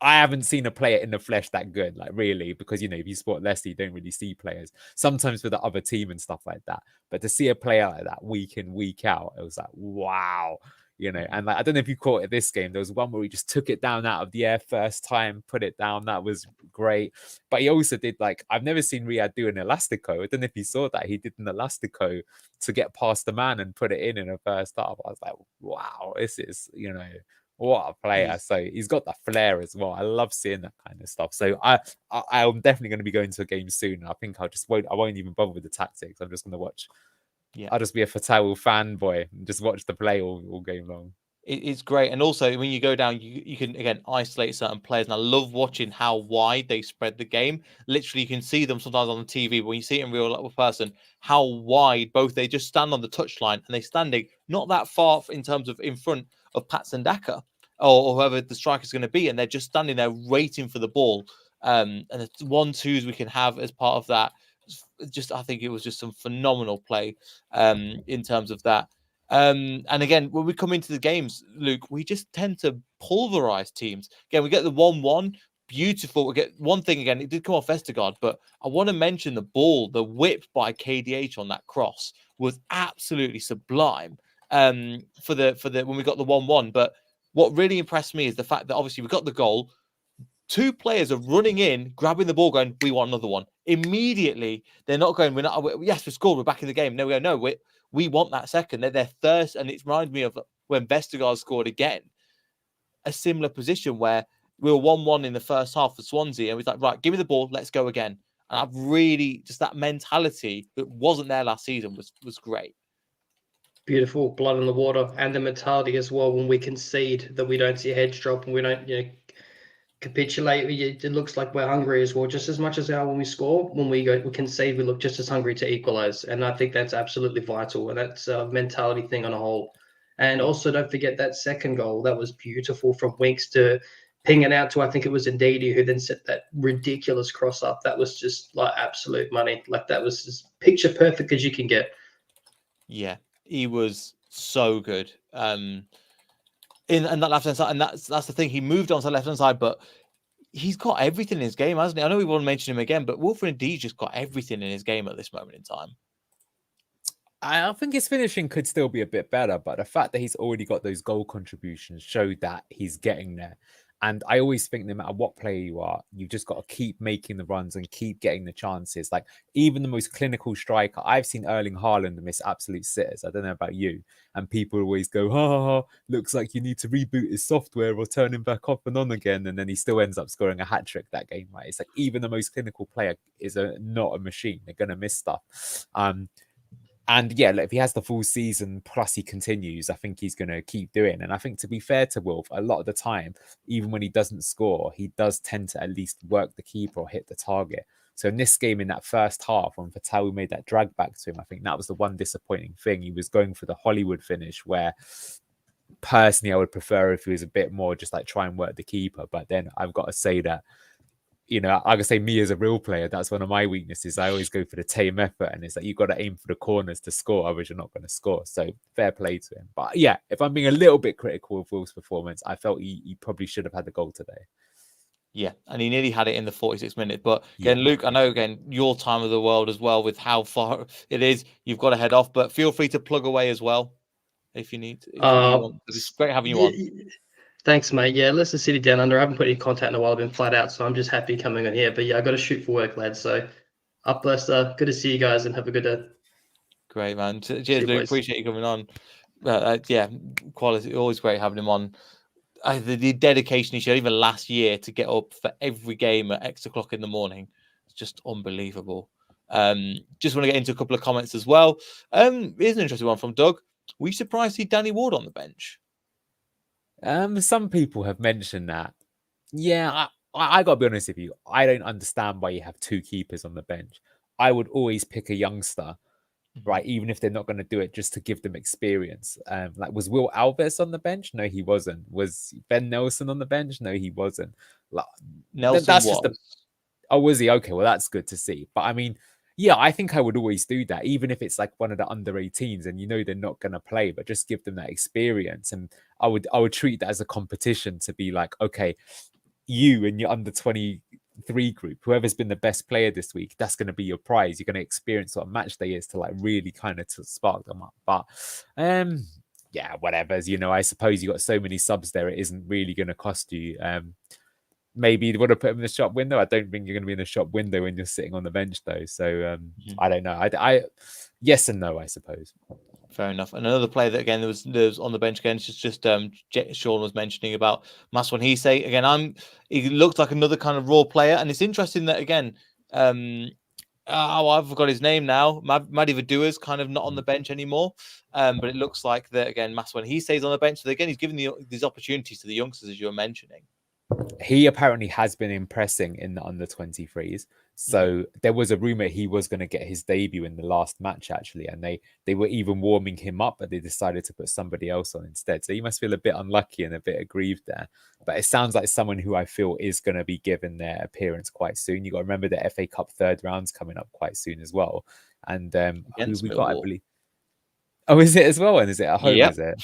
haven't seen a player in the flesh that good, like really, because, you know, if you support Leicester, you don't really see players sometimes for the other team and stuff like that. But to see a player like that week in, week out, it was like, wow. You know, and like, I don't know if you caught it this game. There was one where he just took it down out of the air first time, put it down. That was great. But he also did, like, I've never seen Riyad do an elastico. I don't know if you saw that. He did an elastico to get past the man and put it in the first half. I was like, wow, this is, you know, what a player. So he's got that flair as well. I love seeing that kind of stuff. So I'm definitely going to be going to a game soon. I think I won't even bother with the tactics. I'm just going to watch. Yeah, I'll just be a Fatau fanboy and just watch the play all game long. It's great. And also, when you go down, you can, again, isolate certain players. And I love watching how wide they spread the game. Literally, you can see them sometimes on the TV, but when you see it in real person, how wide both they just stand on the touchline, and they're standing not that far in terms of in front of Pat Sandaka or whoever the striker's going to be. And they're just standing there waiting for the ball. And the 1-2s we can have as part of that. I think it was just some phenomenal play in terms of that. And again, when we come into the games, Luke, we just tend to pulverize teams. Again, we get the 1-1, beautiful. We get one thing again, it did come off Vestergaard, but I want to mention the ball, the whip by KDH on that cross was absolutely sublime for the when we got the 1-1. But what really impressed me is the fact that obviously we got the goal. 2 players are running in, grabbing the ball, going, we want another one. Immediately, they're not going, yes, we scored, we're back in the game. No, we go, no, we want that second. They're thirst, and it reminds me of when Vestergaard scored again. A similar position where we were 1-1 in the first half for Swansea, and we was like, right, give me the ball, let's go again. And I've really, just that mentality that wasn't there last season was great. Beautiful, blood in the water, and the mentality as well. When we concede, that we don't see heads drop and we don't, capitulate. It looks like we're hungry as well, just as much as how when we score. When we concede, we look just as hungry to equalize, and I think that's absolutely vital. And that's a mentality thing on a whole. And also, don't forget that second goal. That was beautiful from Winks to ping it out to, I think it was Ndidi, who then set that ridiculous cross up. That was just like absolute money. Like that was as picture perfect as you can get. Yeah, he was so good. In that left hand side, and that's the thing. He moved onto the left hand side, but he's got everything in his game, hasn't he? I know we want to mention him again, but Wilfred Ndidi just got everything in his game at this moment in time. I think his finishing could still be a bit better, but the fact that he's already got those goal contributions showed that he's getting there. And I always think no matter what player you are, you've just got to keep making the runs and keep getting the chances. Like even the most clinical striker, I've seen Erling Haaland miss absolute sitters. I don't know about you. And people always go, ha ha ha, looks like you need to reboot his software or turn him back off and on again. And then he still ends up scoring a hat trick that game, right? It's like even the most clinical player is not a machine. They're going to miss stuff. And yeah, if he has the full season plus he continues, I think he's going to keep doing. And I think to be fair to Wolf, a lot of the time, even when he doesn't score, he does tend to at least work the keeper or hit the target. So in this game, in that first half, when Fatawi made that drag back to him, I think that was the one disappointing thing. He was going for the Hollywood finish where personally I would prefer if he was a bit more just like try and work the keeper. But then I've got to say that, I can say me as a real player, that's one of my weaknesses. I always go for the tame effort, and it's like you've got to aim for the corners to score, otherwise you're not going to score. So fair play to him. But yeah, if I'm being a little bit critical of Will's performance, I felt he probably should have had the goal today. Yeah, and he nearly had it in the 46th minute. But again, Luke, I know again your time of the world as well with how far it is. You've got to head off, but feel free to plug away as well if you need. If you want. It's great having you on. Thanks, mate. Yeah, Leicester City Down Under. I haven't put any contact in a while. I've been flat out, so I'm just happy coming on here. But yeah, I got to shoot for work, lads. So up Leicester. Good to see you guys, and have a good day. Great, man. Cheers, Luke. Appreciate you coming on. Yeah, quality. Always great having him on. The dedication he showed even last year to get up for every game at X o'clock in the morning. It's just unbelievable. Just want to get into a couple of comments as well. Here's an interesting one from Doug. Were you surprised to see Danny Ward on the bench? Some people have mentioned that. Yeah, I got to be honest with you. I don't understand why you have two keepers on the bench. I would always pick a youngster, right? Even if they're not going to do it, just to give them experience. Like, was Will Alves on the bench? No, he wasn't. Was Ben Nelson on the bench? No, he wasn't. Like, Nelson that's was. just oh, was he? Okay, well, that's good to see. But I mean, yeah, I think I would always do that, even if it's like one of the under 18s and they're not going to play, but just give them that experience. And I would treat that as a competition to be like, okay, you and your under 23 group, whoever's been the best player this week, that's going to be your prize. You're going to experience what a match day is to like really kind of to spark them up. But yeah, whatever. I suppose you got so many subs there, it isn't really going to cost you. Maybe you'd want to put him in the shop window. I don't think you're going to be in the shop window when you're sitting on the bench, though. So I don't know. I yes and no, I suppose. Fair enough. And another player that again there was on the bench again. It's just Sean was mentioning about Maswan Hisse. Again, he looked like another kind of raw player, and it's interesting that again, I've forgot his name now. Madi Vidua's kind of not on the bench anymore. But it looks like that again, Maswan Hisse is on the bench. So again, he's giving these opportunities to the youngsters as you were mentioning. He apparently has been impressing in the under 23s. So there was a rumor he was going to get his debut in the last match, actually. And they were even warming him up, but they decided to put somebody else on instead. So he must feel a bit unlucky and a bit aggrieved there. But it sounds like someone who I feel is going to be given their appearance quite soon. You got to remember the FA Cup third round's coming up quite soon as well. And who we got, I believe. Oh, is it as well? And is it at home? Yep. Is it?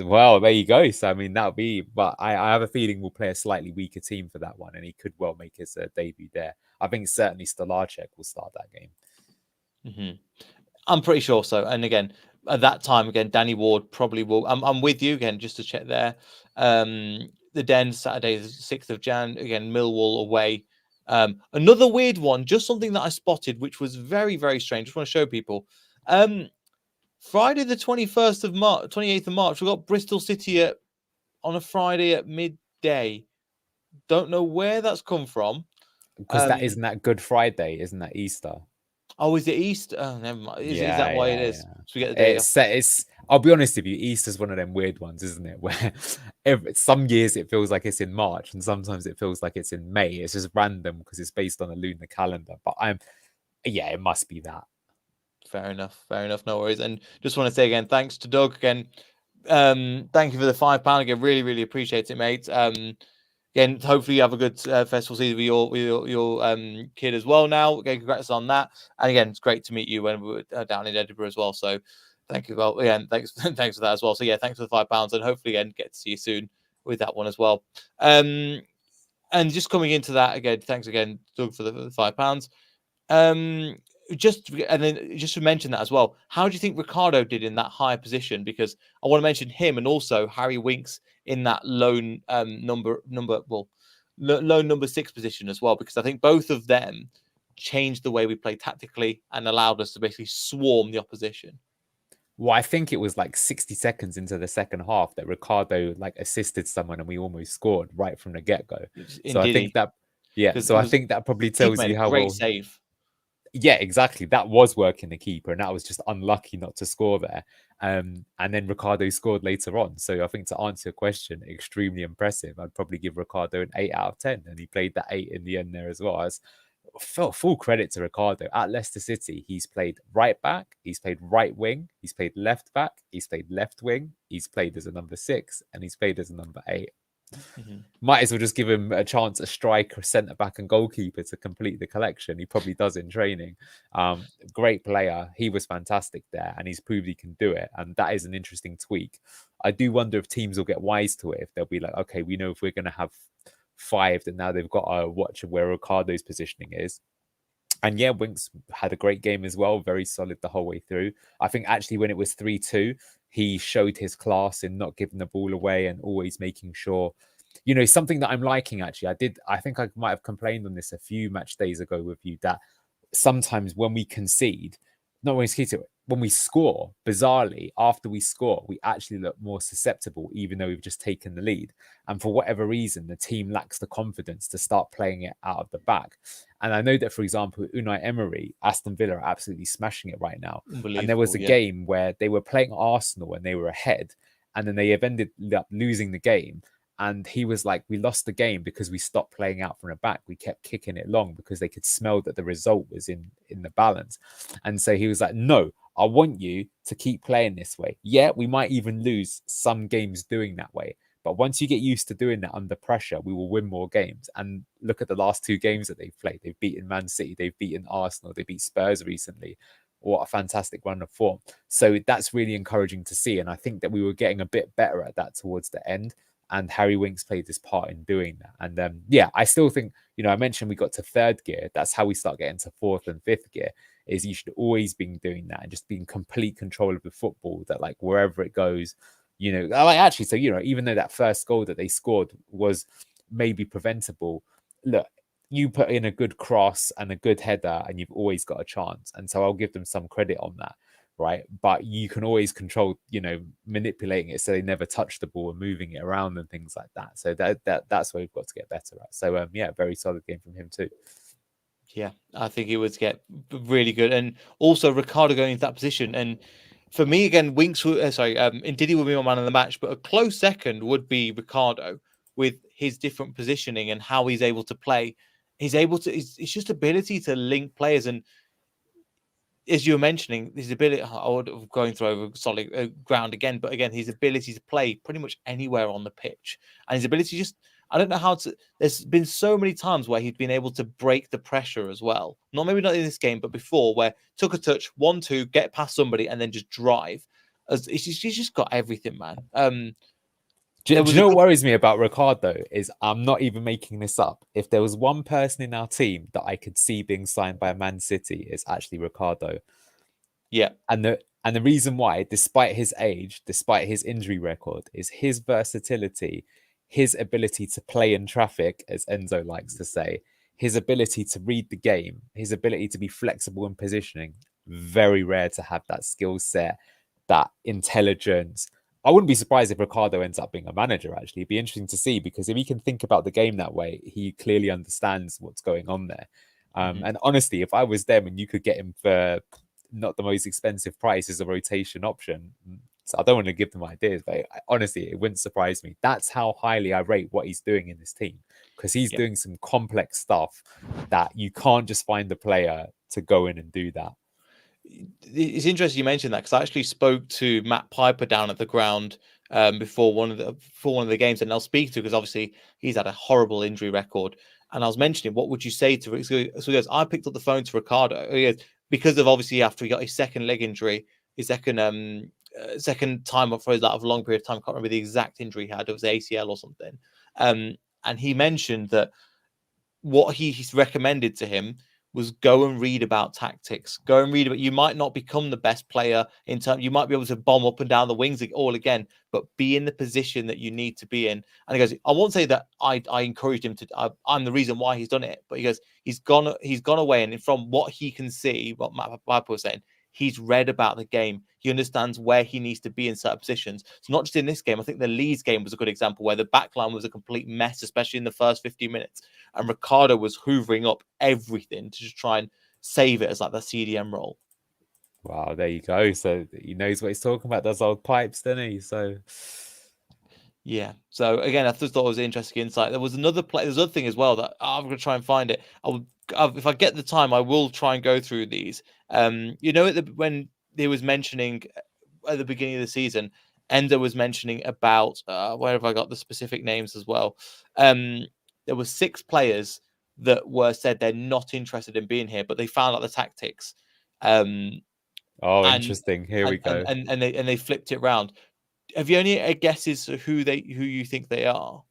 Well, there you go. So, I mean, that'll be, but I have a feeling we'll play a slightly weaker team for that one. And he could well make his debut there. I think certainly Stolarczyk will start that game. I'm pretty sure so. And again, at that time, again, Danny Ward probably will. I'm with you again, just to check there. The Den, Saturday, the 6th of Jan, again, Millwall away. Another weird one, just something that I spotted, which was very, very strange. Just want to show people. Friday, the 21st of March, 28th of March, we've got Bristol City on a Friday at midday. Don't know where that's come from. Because that isn't that Good Friday, isn't that Easter? Oh, is it East? Oh, never mind. Is that why it is? Yeah. So we get the day off. It's. I'll be honest with you. Easter's one of them weird ones, isn't it? Where some years it feels like it's in March, and sometimes it feels like it's in May. It's just random because it's based on a lunar calendar. But it must be that. Fair enough. No worries. And just want to say again, thanks to Doug again. Thank you for the £5 again. Really, really appreciate it, mate. Again, hopefully you have a good festival season with your kid as well now. Again, congrats on that. And again, it's great to meet you when we were down in Edinburgh as well. So thank you. Well, again, thanks for that as well. So yeah, thanks for the £5 and hopefully again get to see you soon with that one as well. And just coming into that again, thanks again, Doug, for the £5. Just to mention that as well, how do you think Ricardo did in that high position? Because I want to mention him and also Harry Winks in that lone number 6 position as well, because I think both of them changed the way we play tactically and allowed us to basically swarm the opposition. Well, I think it was like 60 seconds into the second half that Ricardo assisted someone and we almost scored right from the get-go. So I think that, I think that probably tells you how well. Save. Yeah, exactly. That was working the keeper, and that was just unlucky not to score there. And then Ricardo scored later on. So I think to answer your question, extremely impressive. I'd probably give Ricardo an 8 out of 10, and he played that 8 in the end there as well. Full credit to Ricardo. At Leicester City, he's played right back, he's played right wing, he's played left back, he's played left wing, he's played as a number 6, and he's played as a number 8. Mm-hmm. Might as well just give him a chance, a striker, centre back, and goalkeeper to complete the collection. He probably does in training. Great player. He was fantastic there, and he's proved he can do it. And that is an interesting tweak. I do wonder if teams will get wise to it. If they'll be like, okay, we know if we're going to have 5, then now they've got to watch where Ricardo's positioning is. And yeah, Winks had a great game as well. Very solid the whole way through. I think actually when it was 3-2, he showed his class in not giving the ball away and always making sure, something that I'm liking actually. I think I might have complained on this a few match days ago with you that sometimes when we concede, when we score, bizarrely, after we score, we actually look more susceptible, even though we've just taken the lead. And for whatever reason, the team lacks the confidence to start playing it out of the back. And I know that, for example, Unai Emery, Aston Villa are absolutely smashing it right now. And there was a game where they were playing Arsenal and they were ahead, and then they ended up losing the game. And he was like, we lost the game because we stopped playing out from the back. We kept kicking it long because they could smell that the result was in the balance. And so he was like, no, I want you to keep playing this way. Yeah, we might even lose some games doing that way. But once you get used to doing that under pressure, we will win more games. And look at the last 2 games that they've played. They've beaten Man City. They've beaten Arsenal. They beat Spurs recently. What a fantastic run of form. So that's really encouraging to see. And I think that we were getting a bit better at that towards the end. And Harry Winks played his part in doing that. And I still think, I mentioned we got to 3rd gear. That's how we start getting to 4th and 5th gear, is you should always be doing that and just be in complete control of the football, that wherever it goes, even though that first goal that they scored was maybe preventable, look, you put in a good cross and a good header and you've always got a chance. And so I'll give them some credit on that. Right. But you can always control, manipulating it so they never touch the ball and moving it around and things like that. So that's where we've got to get better at. So, very solid game from him too. Yeah, I think he would get really good. And also Ricardo going into that position. And for me, again, Winks, Ndidi would be my man of the match, but a close second would be Ricardo with his different positioning and how he's able to play. It's just ability to link players. And as you were mentioning, his ability, I would have going through over solid ground again, but again, his ability to play pretty much anywhere on the pitch, and his ability I don't know how to. There's been so many times where he's been able to break the pressure as well. Maybe not in this game, but before, where took a touch, 1-2, get past somebody, and then just drive. He's just got everything, man. Do you know what worries me about Ricardo is I'm not even making this up. If there was one person in our team that I could see being signed by Man City, it's actually Ricardo. Yeah. And the reason why, despite his age, despite his injury record, is his versatility, his ability to play in traffic, as Enzo likes to say, his ability to read the game, his ability to be flexible in positioning. Very rare to have that skill set, that intelligence. I wouldn't be surprised if Ricardo ends up being a manager, actually. It'd be interesting to see, because if he can think about the game that way, he clearly understands what's going on there. And honestly, if I was them and you could get him for not the most expensive price as a rotation option, so I don't want to give them ideas, but honestly, it wouldn't surprise me. That's how highly I rate what he's doing in this team, because he's doing some complex stuff that you can't just find the player to go in and do that. It's interesting you mentioned that, because I actually spoke to Matt Piper down at the ground before one of the games, and I'll speak to, because obviously he's had a horrible injury record. And I was mentioning, what would you say to? So he goes, I picked up the phone to Ricardo. He goes, because of obviously after he got his second leg injury, his second time for that of a long period of time. I can't remember the exact injury he had. It was ACL or something. And he mentioned that what he's recommended to him was go and read about tactics. Go and read about. You might not become the best player in terms. You might be able to bomb up and down the wings all again, but be in the position that you need to be in. And he goes, I won't say that I encouraged him to. I'm the reason why he's done it, but he goes, he's gone away, and from what he can see, what Matt Piper was saying, he's read about the game. He understands where he needs to be in certain positions. So not just in this game. I think the Leeds game was a good example where the backline was a complete mess, especially in the first 15 minutes. And Ricardo was hoovering up everything to just try and save it as like the CDM role. Wow, there you go. So he knows what he's talking about. Those old pipes, doesn't he? So yeah. So again, I just thought it was an interesting insight. There was another play. There's another thing as well that I'm going to try and find it. If I get the time, I will try and go through these. When they was mentioning at the beginning of the season, Ender was mentioning about where have I got the specific names as well? There were 6 players that were said they're not interested in being here, but they found out the tactics. Interesting. Here we go. And they flipped it around. Have you any guesses who you think they are?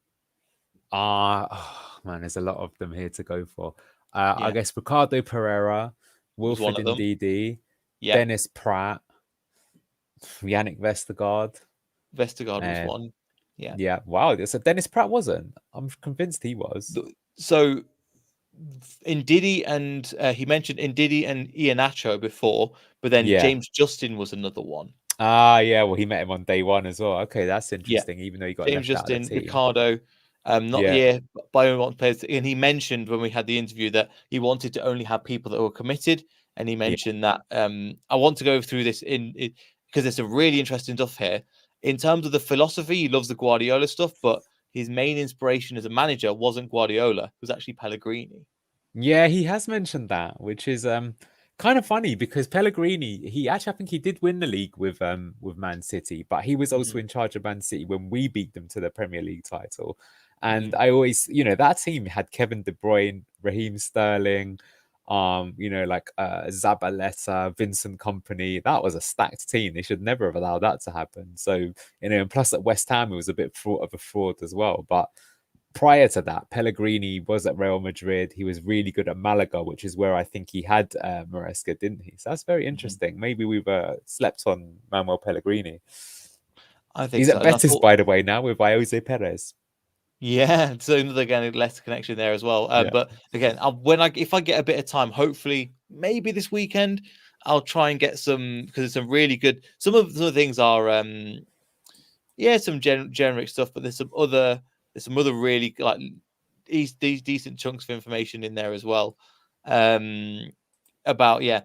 Man, there's a lot of them here to go for. I guess Ricardo Pereira, Wilfred Ndidi, Dennis Pratt, Yannick Vestergaard. Vestergaard was one. Yeah. Yeah. Wow. So Dennis Pratt wasn't. I'm convinced he was. So Ndidi and he mentioned Ndidi and Iheanacho before, but then James Justin was another one. Yeah. Well, he met him on day one as well. Okay, that's interesting. Even though he got James left Justin, out of the team. Ricardo, by one players, and he mentioned when we had the interview that he wanted to only have people that were committed, and he mentioned that I want to go through this because there's some really interesting stuff here. In terms of the philosophy, he loves the Guardiola stuff, but his main inspiration as a manager wasn't Guardiola. It was actually Pellegrini. Yeah, he has mentioned that, which is kind of funny because Pellegrini, I think he did win the league with Man City, but he was also in charge of Man City when we beat them to the Premier League title. And I always, that team had Kevin De Bruyne, Raheem Sterling, Zabaleta, Vincent Kompany. That was a stacked team. They should never have allowed that to happen. So, and plus at West Ham, it was a bit of a fraud as well. But prior to that, Pellegrini was at Real Madrid. He was really good at Malaga, which is where I think he had Maresca, didn't he? So that's very interesting. Maybe we've slept on Manuel Pellegrini. I think he's at Betis, by the way, now with Jose Perez. Yeah, so again, Leicester connection there as well. But again, if I get a bit of time, hopefully, maybe this weekend, I'll try and get some, because it's some really good. Some of the things are, some generic stuff, but there's some other really like these decent chunks of information in there as well. But again,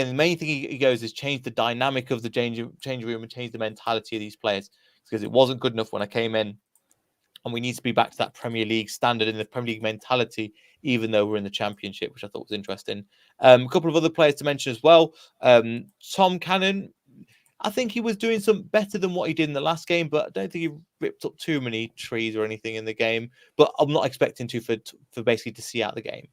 the main thing he goes is change the dynamic of the change room and change the mentality of these players, because it wasn't good enough when I came in. And we need to be back to that Premier League standard and the Premier League mentality, even though we're in the Championship, which I thought was interesting. A couple of other players to mention as well. Tom Cannon, I think he was doing some better than what he did in the last game, but I don't think he ripped up too many trees or anything in the game. But I'm not expecting for basically to see out the game.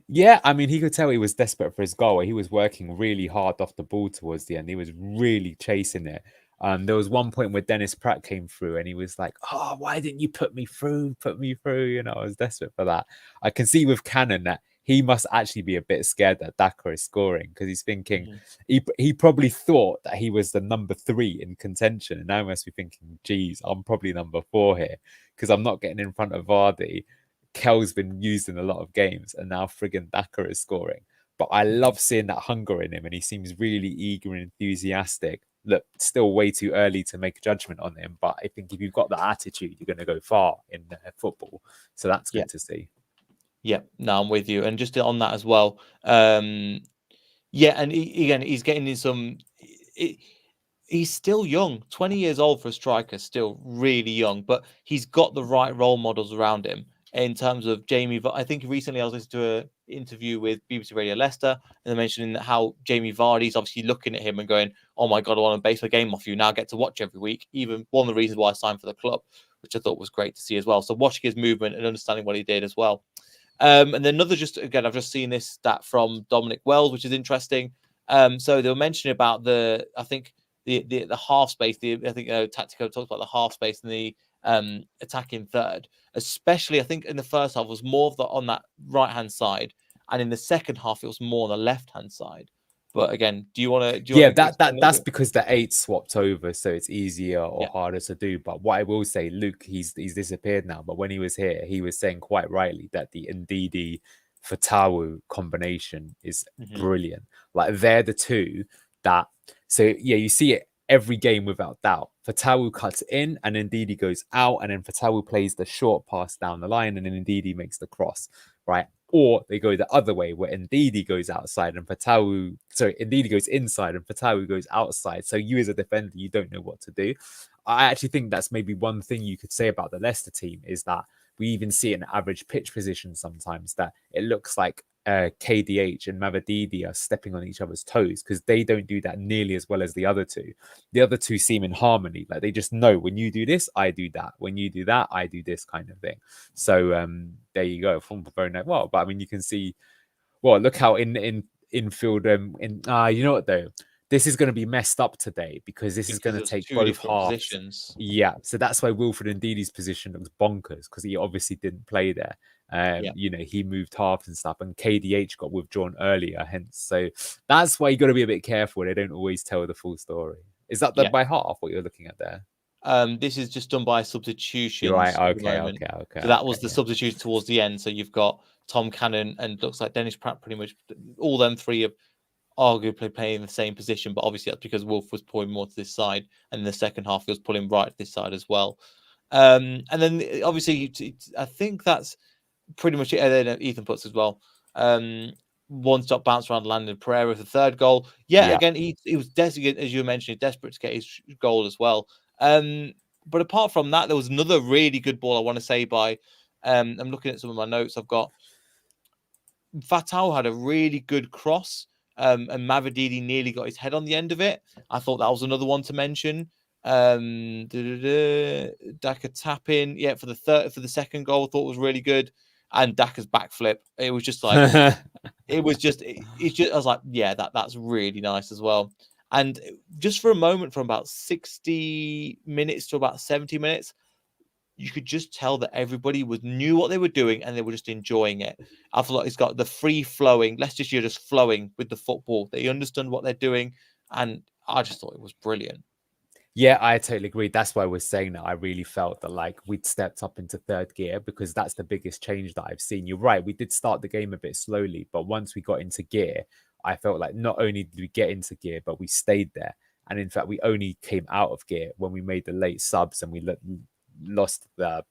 Yeah, I mean, he could tell he was desperate for his goal. He was working really hard off the ball towards the end. He was really chasing it. There was one point where Dennis Pratt came through and he was like, "Oh, why didn't you put me through? I was desperate for that." I can see with Cannon that he must actually be a bit scared that Daka is scoring, because he's thinking he probably thought that he was the number 3 in contention, and now he must be thinking, "Geez, I'm probably number 4 here because I'm not getting in front of Vardy. Kel's been used in a lot of games, and now friggin' Daka is scoring." But I love seeing that hunger in him, and he seems really eager and enthusiastic. Look, still way too early to make a judgment on him, but I think if you've got that attitude, you're going to go far in football. So that's good to see. Yeah, no, I'm with you. And just on that as well, yeah, and again, he's getting in some. He's still young, 20 years old for a striker, still really young, but he's got the right role models around him in terms of Jamie. I think recently I was listening to an interview with BBC Radio Leicester, and they're mentioning how Jamie Vardy's obviously looking at him and going, "Oh my God, I want to base my game off you. Now I get to watch every week." Even one of the reasons why I signed for the club, which I thought was great to see as well. So watching his movement and understanding what he did as well. And then another, just again, I've just seen this stat from Dominic Wells, which is interesting. So they were mentioning about I think the half space. I think Tactico talks about the half space and the attacking third, especially I think in the first half was more of on that right hand side, and in the second half it was more on the left hand side. But again, do you want to? Yeah, that's because the 8 swapped over, so it's easier or harder to do. But what I will say, Luke, he's disappeared now. But when he was here, he was saying quite rightly that the Ndidi Fatawu combination is brilliant. Like they're the two that. So yeah, you see it every game without doubt. Fatawu cuts in, and Ndidi goes out, and then Fatawu plays the short pass down the line, and then Ndidi makes the cross, right? Or they go the other way where Ndidi goes outside and Ndidi goes inside and Fatawu goes outside. So you as a defender, you don't know what to do. I actually think that's maybe one thing you could say about the Leicester team is that we even see it in average pitch position sometimes that it looks like KDH and Mavadidi are stepping on each other's toes because they don't do that nearly as well as the other two. The other two seem in harmony. Like they just know when you do this, I do that. When you do that, I do this kind of thing. So there you go. Very nice. Well, but I mean, you can see. Well, look how infield. You know what though? This is going to be messed up today because this is going to take both halves. Positions. Yeah, so that's why Wilfred Ndidi's position looks bonkers because he obviously didn't play there. You know, he moved halves and stuff, and KDH got withdrawn earlier. Hence, so that's why you got to be a bit careful. They don't always tell the full story. Is that by half what you're looking at there? This is just done by substitutions. You're right. Okay. So that was the substitution towards the end. So you've got Tom Cannon and looks like Dennis Pratt. Pretty much all them three are arguably playing the same position, but obviously that's because Wolf was pulling more to this side, and in the second half he was pulling right to this side as well. And then obviously I think that's pretty much it. And then Ethan puts as well. One stop bounce around landed Pereira the third goal. Again he was desperate, as you mentioned, desperate to get his goal as well. But apart from that, there was another really good ball I want to say by. I'm looking at some of my notes. I've got Fatal had a really good cross. And Mavadidi nearly got his head on the end of it. I thought that was another one to mention. Daka tap in, for the second goal, I thought was really good. And Daka's backflip, it was just like I was like, that's really nice as well. And just for a moment, from about 60 minutes to about 70 minutes, you could just tell that everybody knew what they were doing and they were just enjoying it. I feel like it's got the free flowing, Leicestershire just flowing with the football. They understand what they're doing, and I just thought it was brilliant. Yeah, I totally agree. That's why I was saying that I really felt that like we'd stepped up into third gear because that's the biggest change that I've seen. You're right. We did start the game a bit slowly, but once we got into gear, I felt like not only did we get into gear, but we stayed there. And in fact, we only came out of gear when we made the late subs and we lost the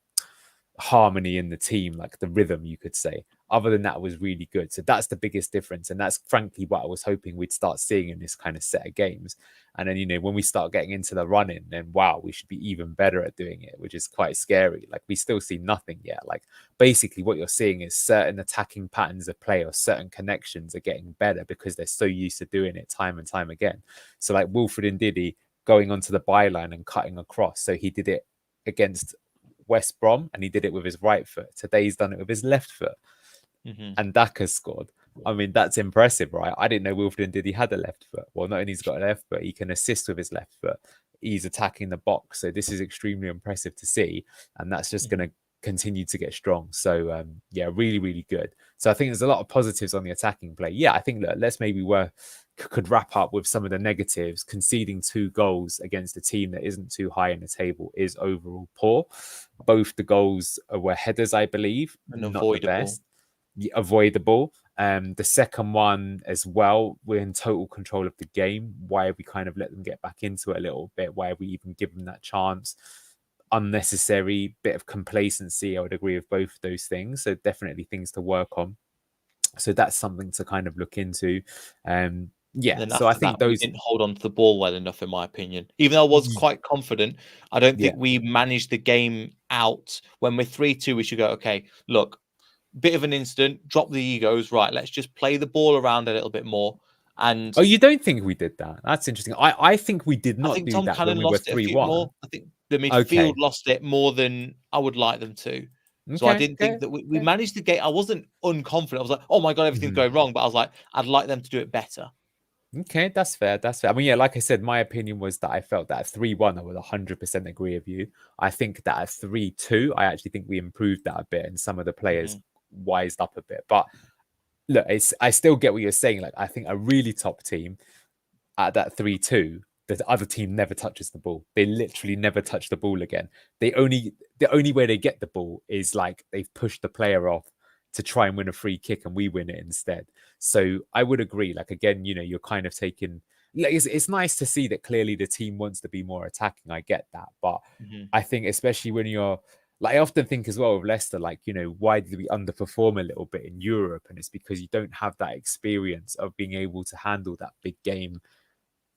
harmony in the team, like the rhythm, you could say. Other than that, it was really good. So that's the biggest difference. And that's frankly what I was hoping we'd start seeing in this kind of set of games. And then, when we start getting into the running, then wow, we should be even better at doing it, which is quite scary. Like we still see nothing yet. Like basically what you're seeing is certain attacking patterns of play or certain connections are getting better because they're so used to doing it time and time again. So like Wilfred Ndidi going onto the byline and cutting across. So he did it against West Brom and he did it with his right foot. Today he's done it with his left foot. And Daka scored. I mean, that's impressive, right? I didn't know Wilfred Ndidi had a left foot. Well, not only he's got a left foot, he can assist with his left foot. He's attacking the box. So this is extremely impressive to see. And that's just going to continue to get strong. So, really, really good. So I think there's a lot of positives on the attacking play. Yeah, I think that let's maybe could wrap up with some of the negatives. Conceding 2 goals against a team that isn't too high in the table is overall poor. Both the goals were headers, I believe, and not the best. Avoidable. The second one as well, we're in total control of the game. Why have we kind of let them get back into it a little bit? Why have we even given them that chance? unnecessary bit of complacency. I would agree with both of those things. So definitely things to work on. So that's something to kind of look into. Yeah, so I think we didn't hold on to the ball well enough, in my opinion. Even though I was quite confident, I don't think we managed the game out. When we're 3-2, we should go, okay, look, bit of an incident, drop the egos, right? Let's just play the ball around a little bit more. And you don't think we did that? That's interesting. I think we did not I think do Tom that Cannon when we were lost it a few 3-1. more. I think the midfield lost it more than I would like them to. So I didn't think that we managed the game. I wasn't unconfident. I was like, oh my God, everything's going wrong. But I was like, I'd like them to do it better. Okay, that's fair. That's fair. I mean, yeah, like I said, my opinion was that I felt that at 3-1, I would 100% agree with you. I think that at 3-2, I actually think we improved that a bit and some of the players wised up a bit. But look, I still get what you're saying. Like, I think a really top team at that 3-2, the other team never touches the ball. They literally never touch the ball again. The only way they get the ball is like they've pushed the player off to try and win a free kick and we win it instead. So I would agree. Like, again, you know, you're kind of taking, like, it's nice to see that clearly the team wants to be more attacking. I get that. But I think especially when you're, like, I often think as well with Leicester, like, you know, why did we underperform a little bit in Europe? And it's because you don't have that experience of being able to handle that big game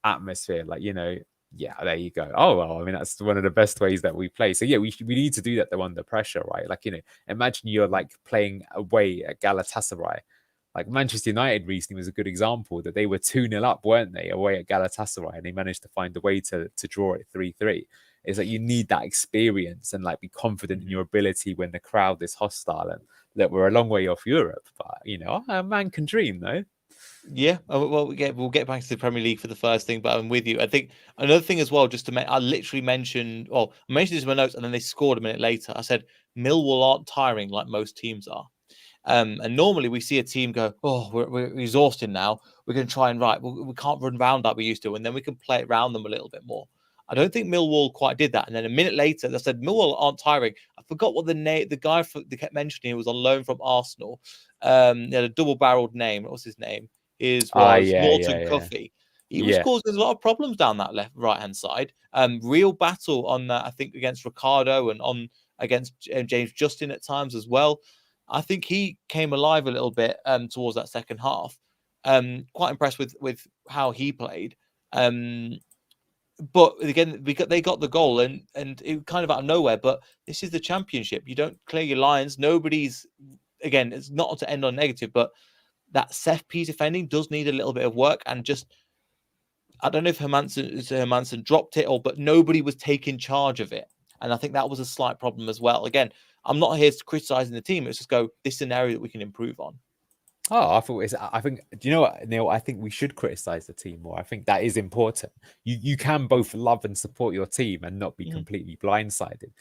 atmosphere. Like, you know, yeah, there you go. Oh, well, I mean, that's one of the best ways that we play. So yeah, we need to do that though under pressure, right? Like, you know, imagine you're like playing away at Galatasaray. Like Manchester United recently was a good example that they were 2-0 up, weren't they, away at Galatasaray, and they managed to find a way to draw it 3-3. It's like you need that experience and like be confident in your ability when the crowd is hostile. And look, we're a long way off Europe, but you know, a man can dream, though. Yeah, well, we'll get back to the Premier League for the first thing, but I'm with you. I think another thing as well, just to I literally mentioned, I mentioned this in my notes, and then they scored a minute later. I said Millwall aren't tiring like most teams are. And normally we see a team go, oh, we're exhausted now. We're going to try and we can't run round like we used to, and then we can play it round them a little bit more. I don't think Millwall quite did that. And then a minute later, they said Millwall aren't tiring. I forgot what the guy they kept mentioning. He was on loan from Arsenal. He had a double-barreled name. What was his name? Was Morton Cuffy. He was causing a lot of problems down that right-hand side. Real battle on that, I think, against Ricardo and on against James Justin at times as well. I think he came alive a little bit towards that second half. Quite impressed with how he played. But again, they got the goal and it kind of out of nowhere. But this is the Championship. You don't clear your lines. Nobody's, again, it's not to end on negative, but that set piece defending does need a little bit of work. And just, I don't know if Hermansen dropped it but nobody was taking charge of it. And I think that was a slight problem as well. Again, I'm not here criticizing the team. It's just this is an area that we can improve on. Oh, I think, do you know what, Neil? I think we should criticize the team more. I think that is important. You can both love and support your team and not be completely blindsided.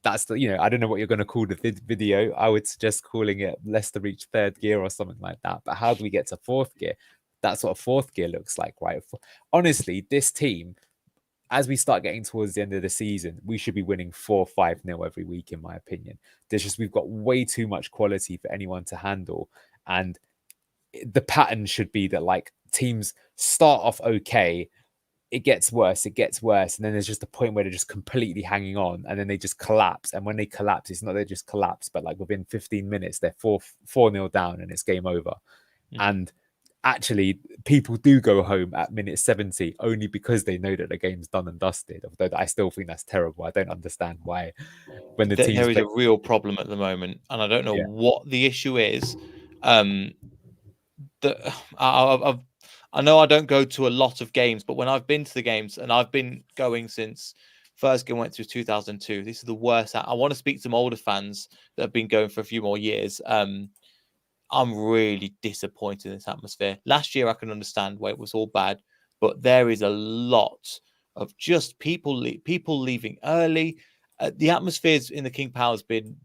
That's the, you know, I don't know what you're going to call the video. I would suggest calling it Leicester reach third gear or something like that. But how do we get to fourth gear? That's what fourth gear looks like, right? Honestly, this team, as we start getting towards the end of the season, we should be winning 4-5-0 every week, in my opinion. We've got way too much quality for anyone to handle. And the pattern should be that like teams start off okay, it gets worse, and then there's just a point where they're just completely hanging on, and then they just collapse. And when they collapse, it's not they just collapse, but like within 15 minutes, they're 4-0 down and it's game over. And actually, people do go home at minute 70 only because they know that the game's done and dusted. Although I still think that's terrible. I don't understand why. When the team, there is a real problem at the moment, and I don't know what the issue is. I know I don't go to a lot of games, but when I've been to the games, and I've been going since first game went through 2002, this is the worst. I want to speak to some older fans that have been going for a few more years. I'm really disappointed in this atmosphere. Last year, I can understand why it was all bad, but there is a lot of just people leaving early. The atmosphere in the King Power has been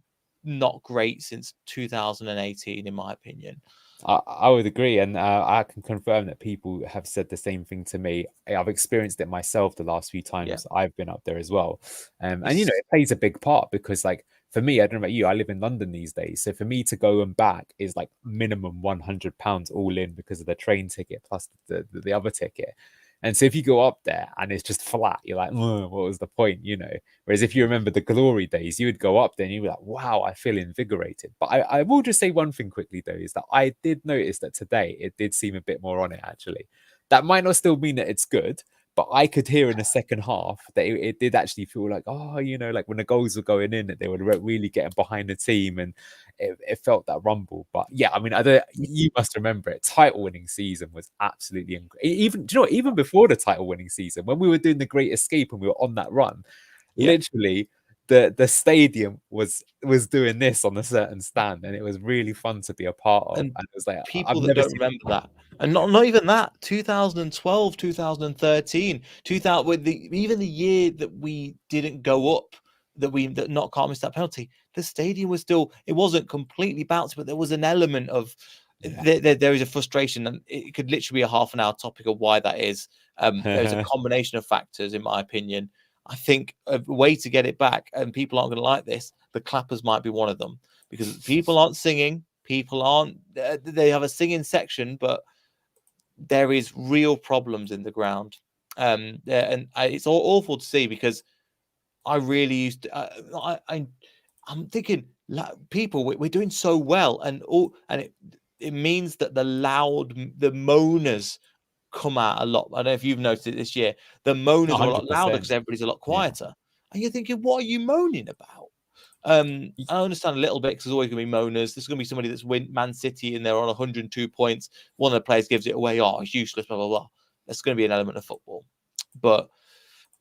not great since 2018, in my opinion. I would agree, and I can confirm that people have said the same thing to me. I've experienced it myself the last few times I've been up there as well, and you know, it plays a big part because, like, for me, I don't know about you, I live in London these days, so for me to go and back is like minimum £100 all in because of the train ticket plus the other ticket. And so if you go up there and it's just flat, you're like, what was the point, you know? Whereas if you remember the glory days, you would go up there and you'd be like, wow, I feel invigorated. But I will just say one thing quickly, though, is that I did notice that today it did seem a bit more on it, actually. That might not still mean that it's good, but I could hear in the second half that it did actually feel like, oh, you know, like when the goals were going in, that they were really getting behind the team, and it felt that rumble. But yeah, I mean, you must remember it. Title winning season was absolutely even. Do you know what? Even before the title winning season, when we were doing the Great Escape and we were on that run, literally the stadium was doing this on a certain stand, and it was really fun to be a part of. And it was like, people that don't remember that, and not even that, 2012, 2013, 2000, with even the year that we didn't go up, that not Carl missed that penalty, the stadium was still, it wasn't completely bounced, but there was an element of there is a frustration, and it could literally be a half an hour topic of why that is. There's a combination of factors, in my opinion. I think a way to get it back, and people aren't going to like this, the clappers might be one of them, because people aren't singing, people aren't, they have a singing section, but there is real problems in the ground. And it's awful to see, because I really used to, I'm thinking, people, we're doing so well, and it means that the moaners come out a lot. I don't know if you've noticed it this year. The moaners are a lot louder because everybody's a lot quieter. And you're thinking, what are you moaning about? I understand a little bit, because there's always going to be moaners. There's going to be somebody that's win Man City and they're on 102 points. One of the players gives it away. Oh, it's useless, blah, blah, blah. That's going to be an element of football. But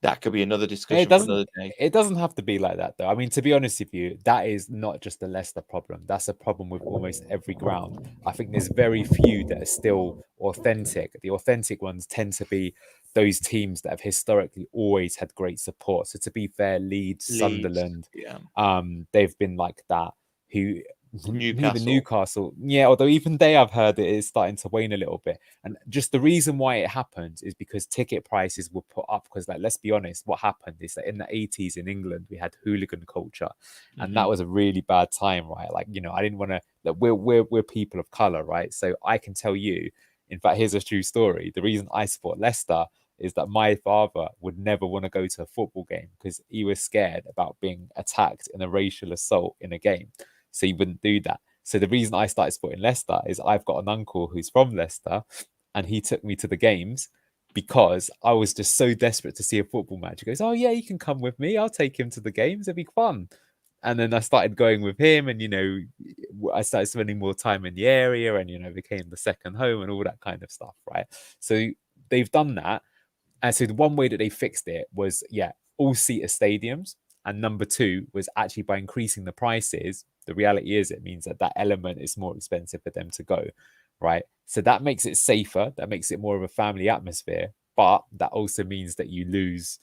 that could be another discussion for another day. It doesn't have to be like that, though. I mean, to be honest with you, that is not just a Leicester problem. That's a problem with almost every ground. I think there's very few that are still authentic. The authentic ones tend to be those teams that have historically always had great support. So to be fair, Leeds, Sunderland, they've been like that. Even Newcastle, although even they, I've heard it is starting to wane a little bit. And just the reason why it happened is because ticket prices were put up. Because, like, let's be honest, what happened is that in the 80s in England, we had hooligan culture, and that was a really bad time, right? Like, you know, I didn't want to, like, we're people of color, right? So I can tell you, in fact, here's a true story. The reason I support Leicester is that my father would never want to go to a football game because he was scared about being attacked in a racial assault in a game. So he wouldn't do that. So the reason I started supporting Leicester is I've got an uncle who's from Leicester, and he took me to the games because I was just so desperate to see a football match. He goes, oh yeah, you can come with me. I'll take him to the games. It'll be fun. And then I started going with him, and, you know, I started spending more time in the area, and, you know, became the second home and all that kind of stuff, right? So they've done that. And so the one way that they fixed it was, all-seater stadiums. And number two was actually by increasing the prices. The reality is it means that element is more expensive for them to go, right? So that makes it safer. That makes it more of a family atmosphere. But that also means that you lose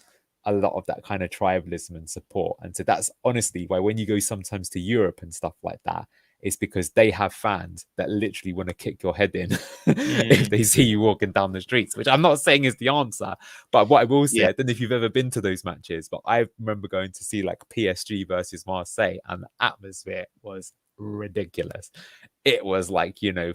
a lot of that kind of tribalism and support. And so that's honestly why when you go sometimes to Europe and stuff like that, it's because they have fans that literally want to kick your head in if they see you walking down the streets, which I'm not saying is the answer. But what I will say, I don't know if you've ever been to those matches, but I remember going to see like PSG versus Marseille, and the atmosphere was ridiculous. It was like, you know,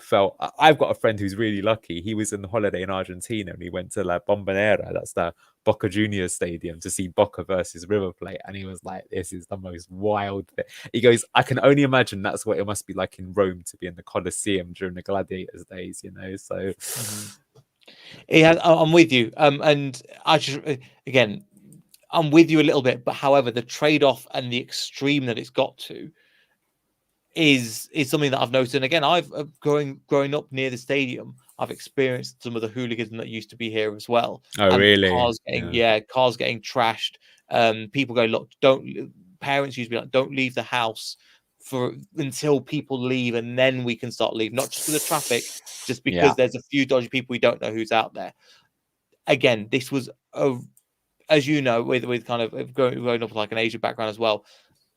I've got a friend who's really lucky. He was on holiday in Argentina, and he went to La Bombonera, that's the Boca Juniors stadium, to see Boca versus River Plate, and he was like, this is the most wild thing. He goes, I can only imagine that's what it must be like in Rome to be in the Colosseum during the Gladiators days, you know. So I'm with you, and I just, again, I'm with you a little bit, but however, the trade-off and the extreme that it's got to is something that I've noticed. And again, I've growing up near the stadium, I've experienced some of the hooliganism that used to be here as well. Oh, really? Cars getting trashed. People go, look, parents used to be like, don't leave the house until people leave, and then we can start leaving. Not just for the traffic, just because there's a few dodgy people, we don't know who's out there. Again, this was as you know, with kind of growing up with like an Asian background as well,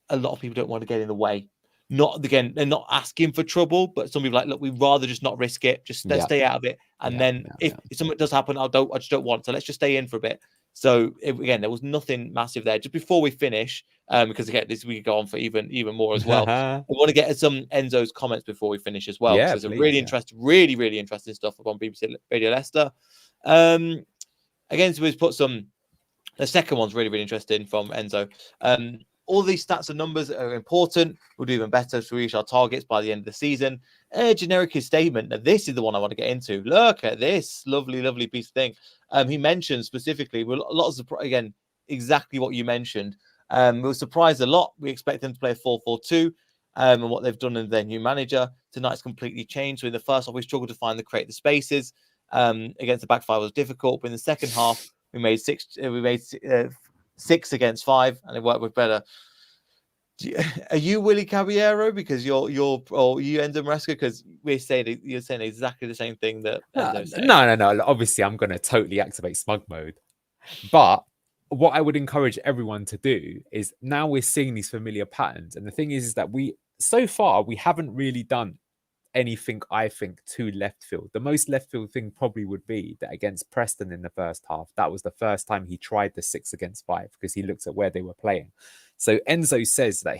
a lot of people don't want to get in the way. They're not asking for trouble, but some people are like, look, we'd rather just not risk it. Just stay out of it. And then if something does happen, I just don't want. So let's just stay in for a bit. So again, there was nothing massive there. Just before we finish, because again, we could go on for even more as well. I want to get some Enzo's comments before we finish as well. There's a really interesting, really interesting stuff up on BBC Radio Leicester. again, so we've put some. The second one's really, really interesting from Enzo. All these stats and numbers are important. We'll do even better to reach our targets by the end of the season. A generic statement. Now, this is the one I want to get into. Look at this lovely, lovely piece of thing. He mentioned specifically, lots of, again, exactly what you mentioned. We were surprised a lot. We expect them to play a 4-4-2. And what they've done in their new manager tonight's completely changed. So in the first half, we struggled to create the spaces. Against the back five was difficult. But in the second half, we made six against 5, and it worked better. Are you Willie Caballero because you're or you Enzo Maresca? Because you're saying exactly the same thing that Enzo's saying. No. Obviously, I'm going to totally activate smug mode. But what I would encourage everyone to do is now we're seeing these familiar patterns, and the thing is that so far we haven't really done anything, I think, to left field. The most left field thing probably would be that against Preston in the first half, that was the first time he tried the 6 against 5 because he looked at where they were playing. So Enzo says that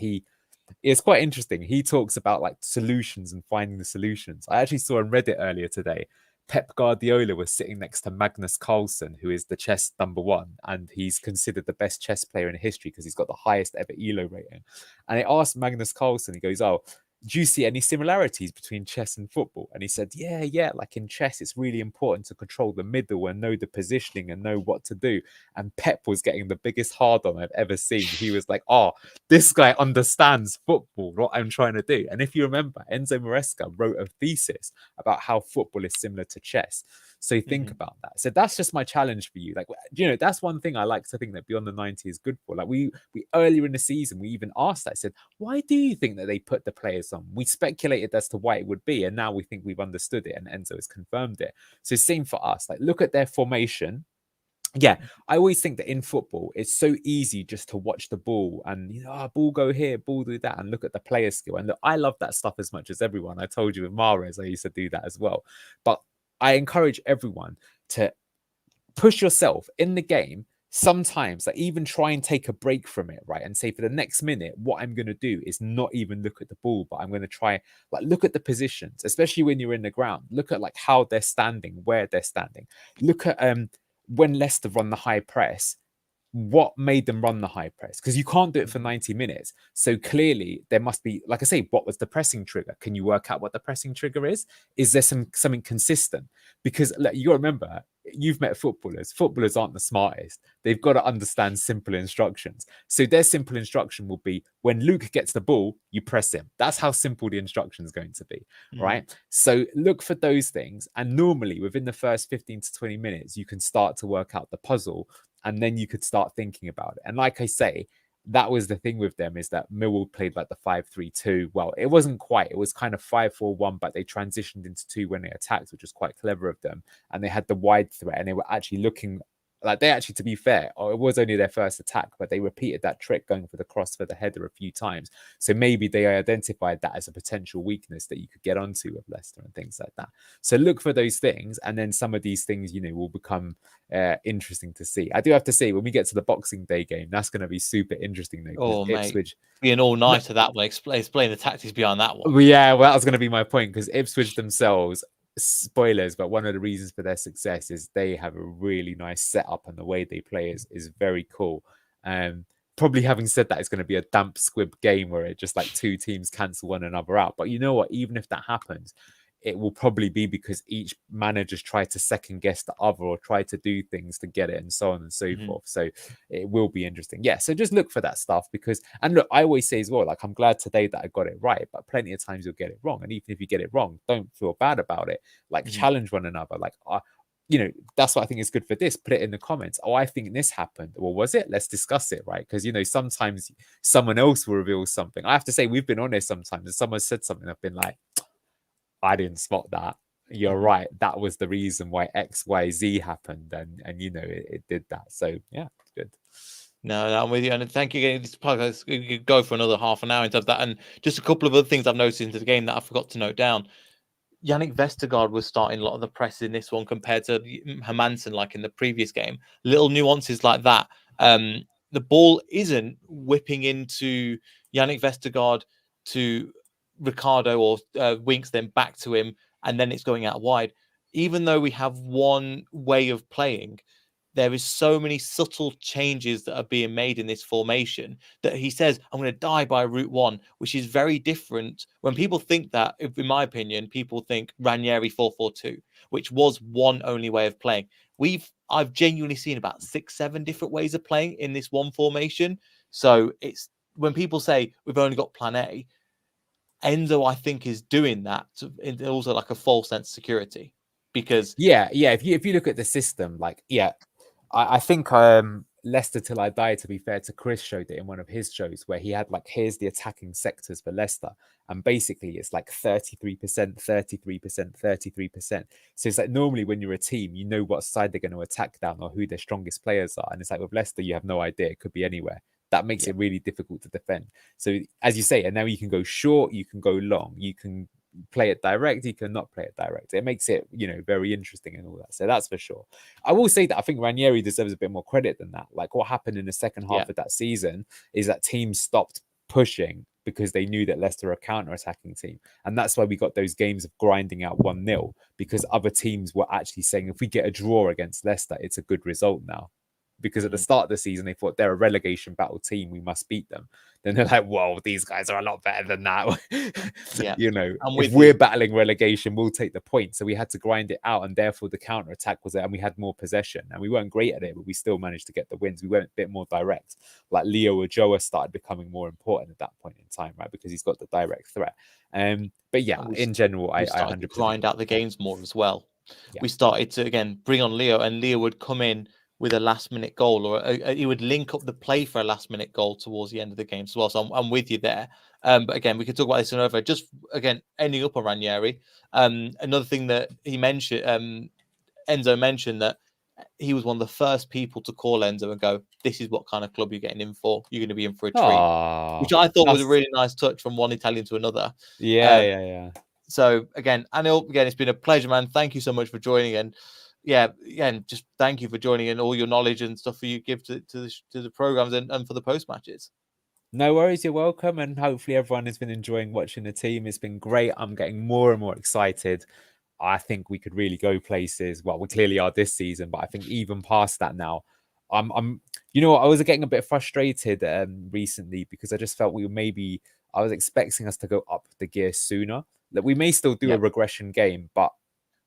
it's quite interesting. He talks about like solutions and finding the solutions. I actually saw on Reddit earlier today, Pep Guardiola was sitting next to Magnus Carlsen, who is the chess #1, and he's considered the best chess player in history because he's got the highest ever ELO rating. And I asked Magnus Carlsen, he goes, "Oh, do you see any similarities between chess and football?" And he said, yeah, like in chess, it's really important to control the middle and know the positioning and know what to do. And Pep was getting the biggest hard-on I've ever seen. He was like, oh, this guy understands football, what I'm trying to do. And if you remember, Enzo Maresca wrote a thesis about how football is similar to chess. So think about that. So that's just my challenge for you. Like, that's one thing I like to think that Beyond the 90 is good for. Like we earlier in the season, we even asked that. I said, why do you think that they put the players on? We speculated as to why it would be, and now we think we've understood it, and Enzo has confirmed it. So same for us. Like, look at their formation. Yeah, I always think that in football, it's so easy just to watch the ball and, ball go here, ball do that, and look at the player skill. And look, I love that stuff as much as everyone. I told you with Mahrez, I used to do that as well. But I encourage everyone to push yourself in the game. Sometimes, like, even try and take a break from it, right? And say, for the next minute, what I'm going to do is not even look at the ball, but I'm going to try, like, look at the positions, especially when you're in the ground. Look at, like, how they're standing, where they're standing. Look at when Leicester run the high press, what made them run the high press? Because you can't do it for 90 minutes. So clearly there must be, like I say, what was the pressing trigger? Can you work out what the pressing trigger is? Is there something consistent? Because you got to remember, you've met footballers. Footballers aren't the smartest. They've got to understand simple instructions. So their simple instruction will be, when Luke gets the ball, you press him. That's how simple the instruction is going to be, right? So look for those things. And normally within the first 15 to 20 minutes, you can start to work out the puzzle. And then you could start thinking about it. And like I say, that was the thing with them, is that Millwall played like the 5-3-2. Well, it wasn't quite. It was kind of 5-4-1, but they transitioned into 2 when they attacked, which was quite clever of them. And they had the wide threat, and they were actually looking like, they actually, to be fair, it was only their first attack, but they repeated that trick going for the cross for the header a few times. So maybe they identified that as a potential weakness that you could get onto with Leicester and things like that. So look for those things, and then some of these things, will become interesting to see. I do have to say, when we get to the Boxing Day game, that's going to be super interesting. Though, Ipswich be an all nighter that one. Explain the tactics behind that one. Yeah, well, that was going to be my point, because Ipswich themselves, spoilers, but one of the reasons for their success is they have a really nice setup, and the way they play is very cool. Probably having said that, it's going to be a damp squib game where it just like 2 teams cancel one another out. But you know what? Even if that happens, it will probably be because each manager's tried to second guess the other or try to do things to get it, and so on and so forth. So it will be interesting. Yeah. So just look for that stuff, because, and look, I always say as well, like, I'm glad today that I got it right, but plenty of times you'll get it wrong. And even if you get it wrong, don't feel bad about it. Like, challenge one another. Like, that's what I think is good for this. Put it in the comments. Oh, I think this happened. Well, was it? Let's discuss it, right? Because, sometimes someone else will reveal something. I have to say, we've been honest sometimes. If someone said something, I've been like, I didn't spot that. You're right. That was the reason why XYZ happened. And it did that. So, yeah, good. No, I'm with you. And thank you again. This podcast could go for another half an hour into that. And just a couple of other things I've noticed into the game that I forgot to note down. Yannick Vestergaard was starting a lot of the press in this one compared to Hermansen, like in the previous game. Little nuances like that. The ball isn't whipping into Yannick Vestergaard to Ricardo or Winks, then back to him, and then it's going out wide. Even though we have one way of playing, there is so many subtle changes that are being made in this formation that he says, I'm going to die by route one, which is very different. When people think that, in my opinion, people think Ranieri 4-4-2, which was one only way of playing. I've genuinely seen about 6-7 different ways of playing in this one formation. So it's when people say we've only got plan A, Enzo, I think, is doing that in also like a false sense of security. Because if you look at the system, like I think Leicester Till I Die, to be fair to Chris, showed it in one of his shows where he had like, here's the attacking sectors for Leicester, and basically it's like 33%, 33%, 33%. So it's like normally when you're a team, you know what side they're going to attack down or who their strongest players are, and it's like with Leicester you have no idea, it could be anywhere. That makes it really difficult to defend. So as you say, and now you can go short, you can go long, you can play it direct, you cannot play it direct. It makes it, very interesting and all that. So that's for sure. I will say that I think Ranieri deserves a bit more credit than that. Like what happened in the second half of that season is that teams stopped pushing because they knew that Leicester are a counter-attacking team. And that's why we got those games of grinding out 1-0, because other teams were actually saying, if we get a draw against Leicester, it's a good result now. Because at the start of the season, they thought they're a relegation battle team, we must beat them. Then they're like, whoa, these guys are a lot better than that. If we're battling relegation, we'll take the point. So we had to grind it out, and therefore the counter-attack was there, and we had more possession. And we weren't great at it, but we still managed to get the wins. We went a bit more direct. Like Leo Ojoa started becoming more important at that point in time, right? Because he's got the direct threat. But in general, I 100% grind out the games more as well. We started to, again, bring on Leo, and Leo would come in with a last-minute goal, or he would link up the play for a last-minute goal towards the end of the game as well. So I'm with you there. But again, we could talk about this another. Just again, ending up on Ranieri. Another thing that he mentioned, Enzo mentioned that he was one of the first people to call Enzo and go, "This is what kind of club you're getting in for. You're going to be in for a treat," which I thought was a really nice touch from one Italian to another. Yeah. So again, Anil, it's been a pleasure, man. Thank you so much for joining, and and just thank you for joining and all your knowledge and stuff you give to the programs and for the post matches. No worries, you're welcome. And hopefully everyone has been enjoying watching the team. It's been great. I'm getting more and more excited. I think we could really go places. Well, we clearly are this season, but I think even past that now, I was getting a bit frustrated recently because I just felt I was expecting us to go up the gear sooner. That we may still do a regression game, but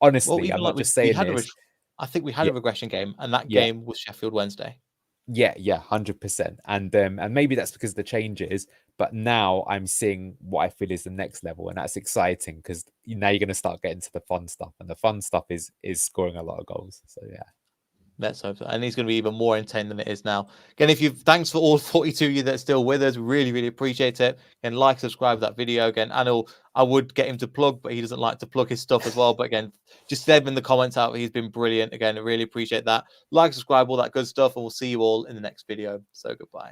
honestly, I'm not just saying this. I think we had a regression game, and that game was Sheffield Wednesday. Yeah, 100%. And maybe that's because of the changes, but now I'm seeing what I feel is the next level, and that's exciting because now you're going to start getting to the fun stuff, and the fun stuff is scoring a lot of goals. So yeah. Let's hope so. And he's going to be even more entertaining than it is now. Again, thanks for all 42 of you that's still with us. We really, really appreciate it. And subscribe to that video. Again, Anil, I would get him to plug, but he doesn't like to plug his stuff as well. But again, just leave him in the comments out. He's been brilliant. Again, I really appreciate that. Subscribe, all that good stuff. And we'll see you all in the next video. So goodbye.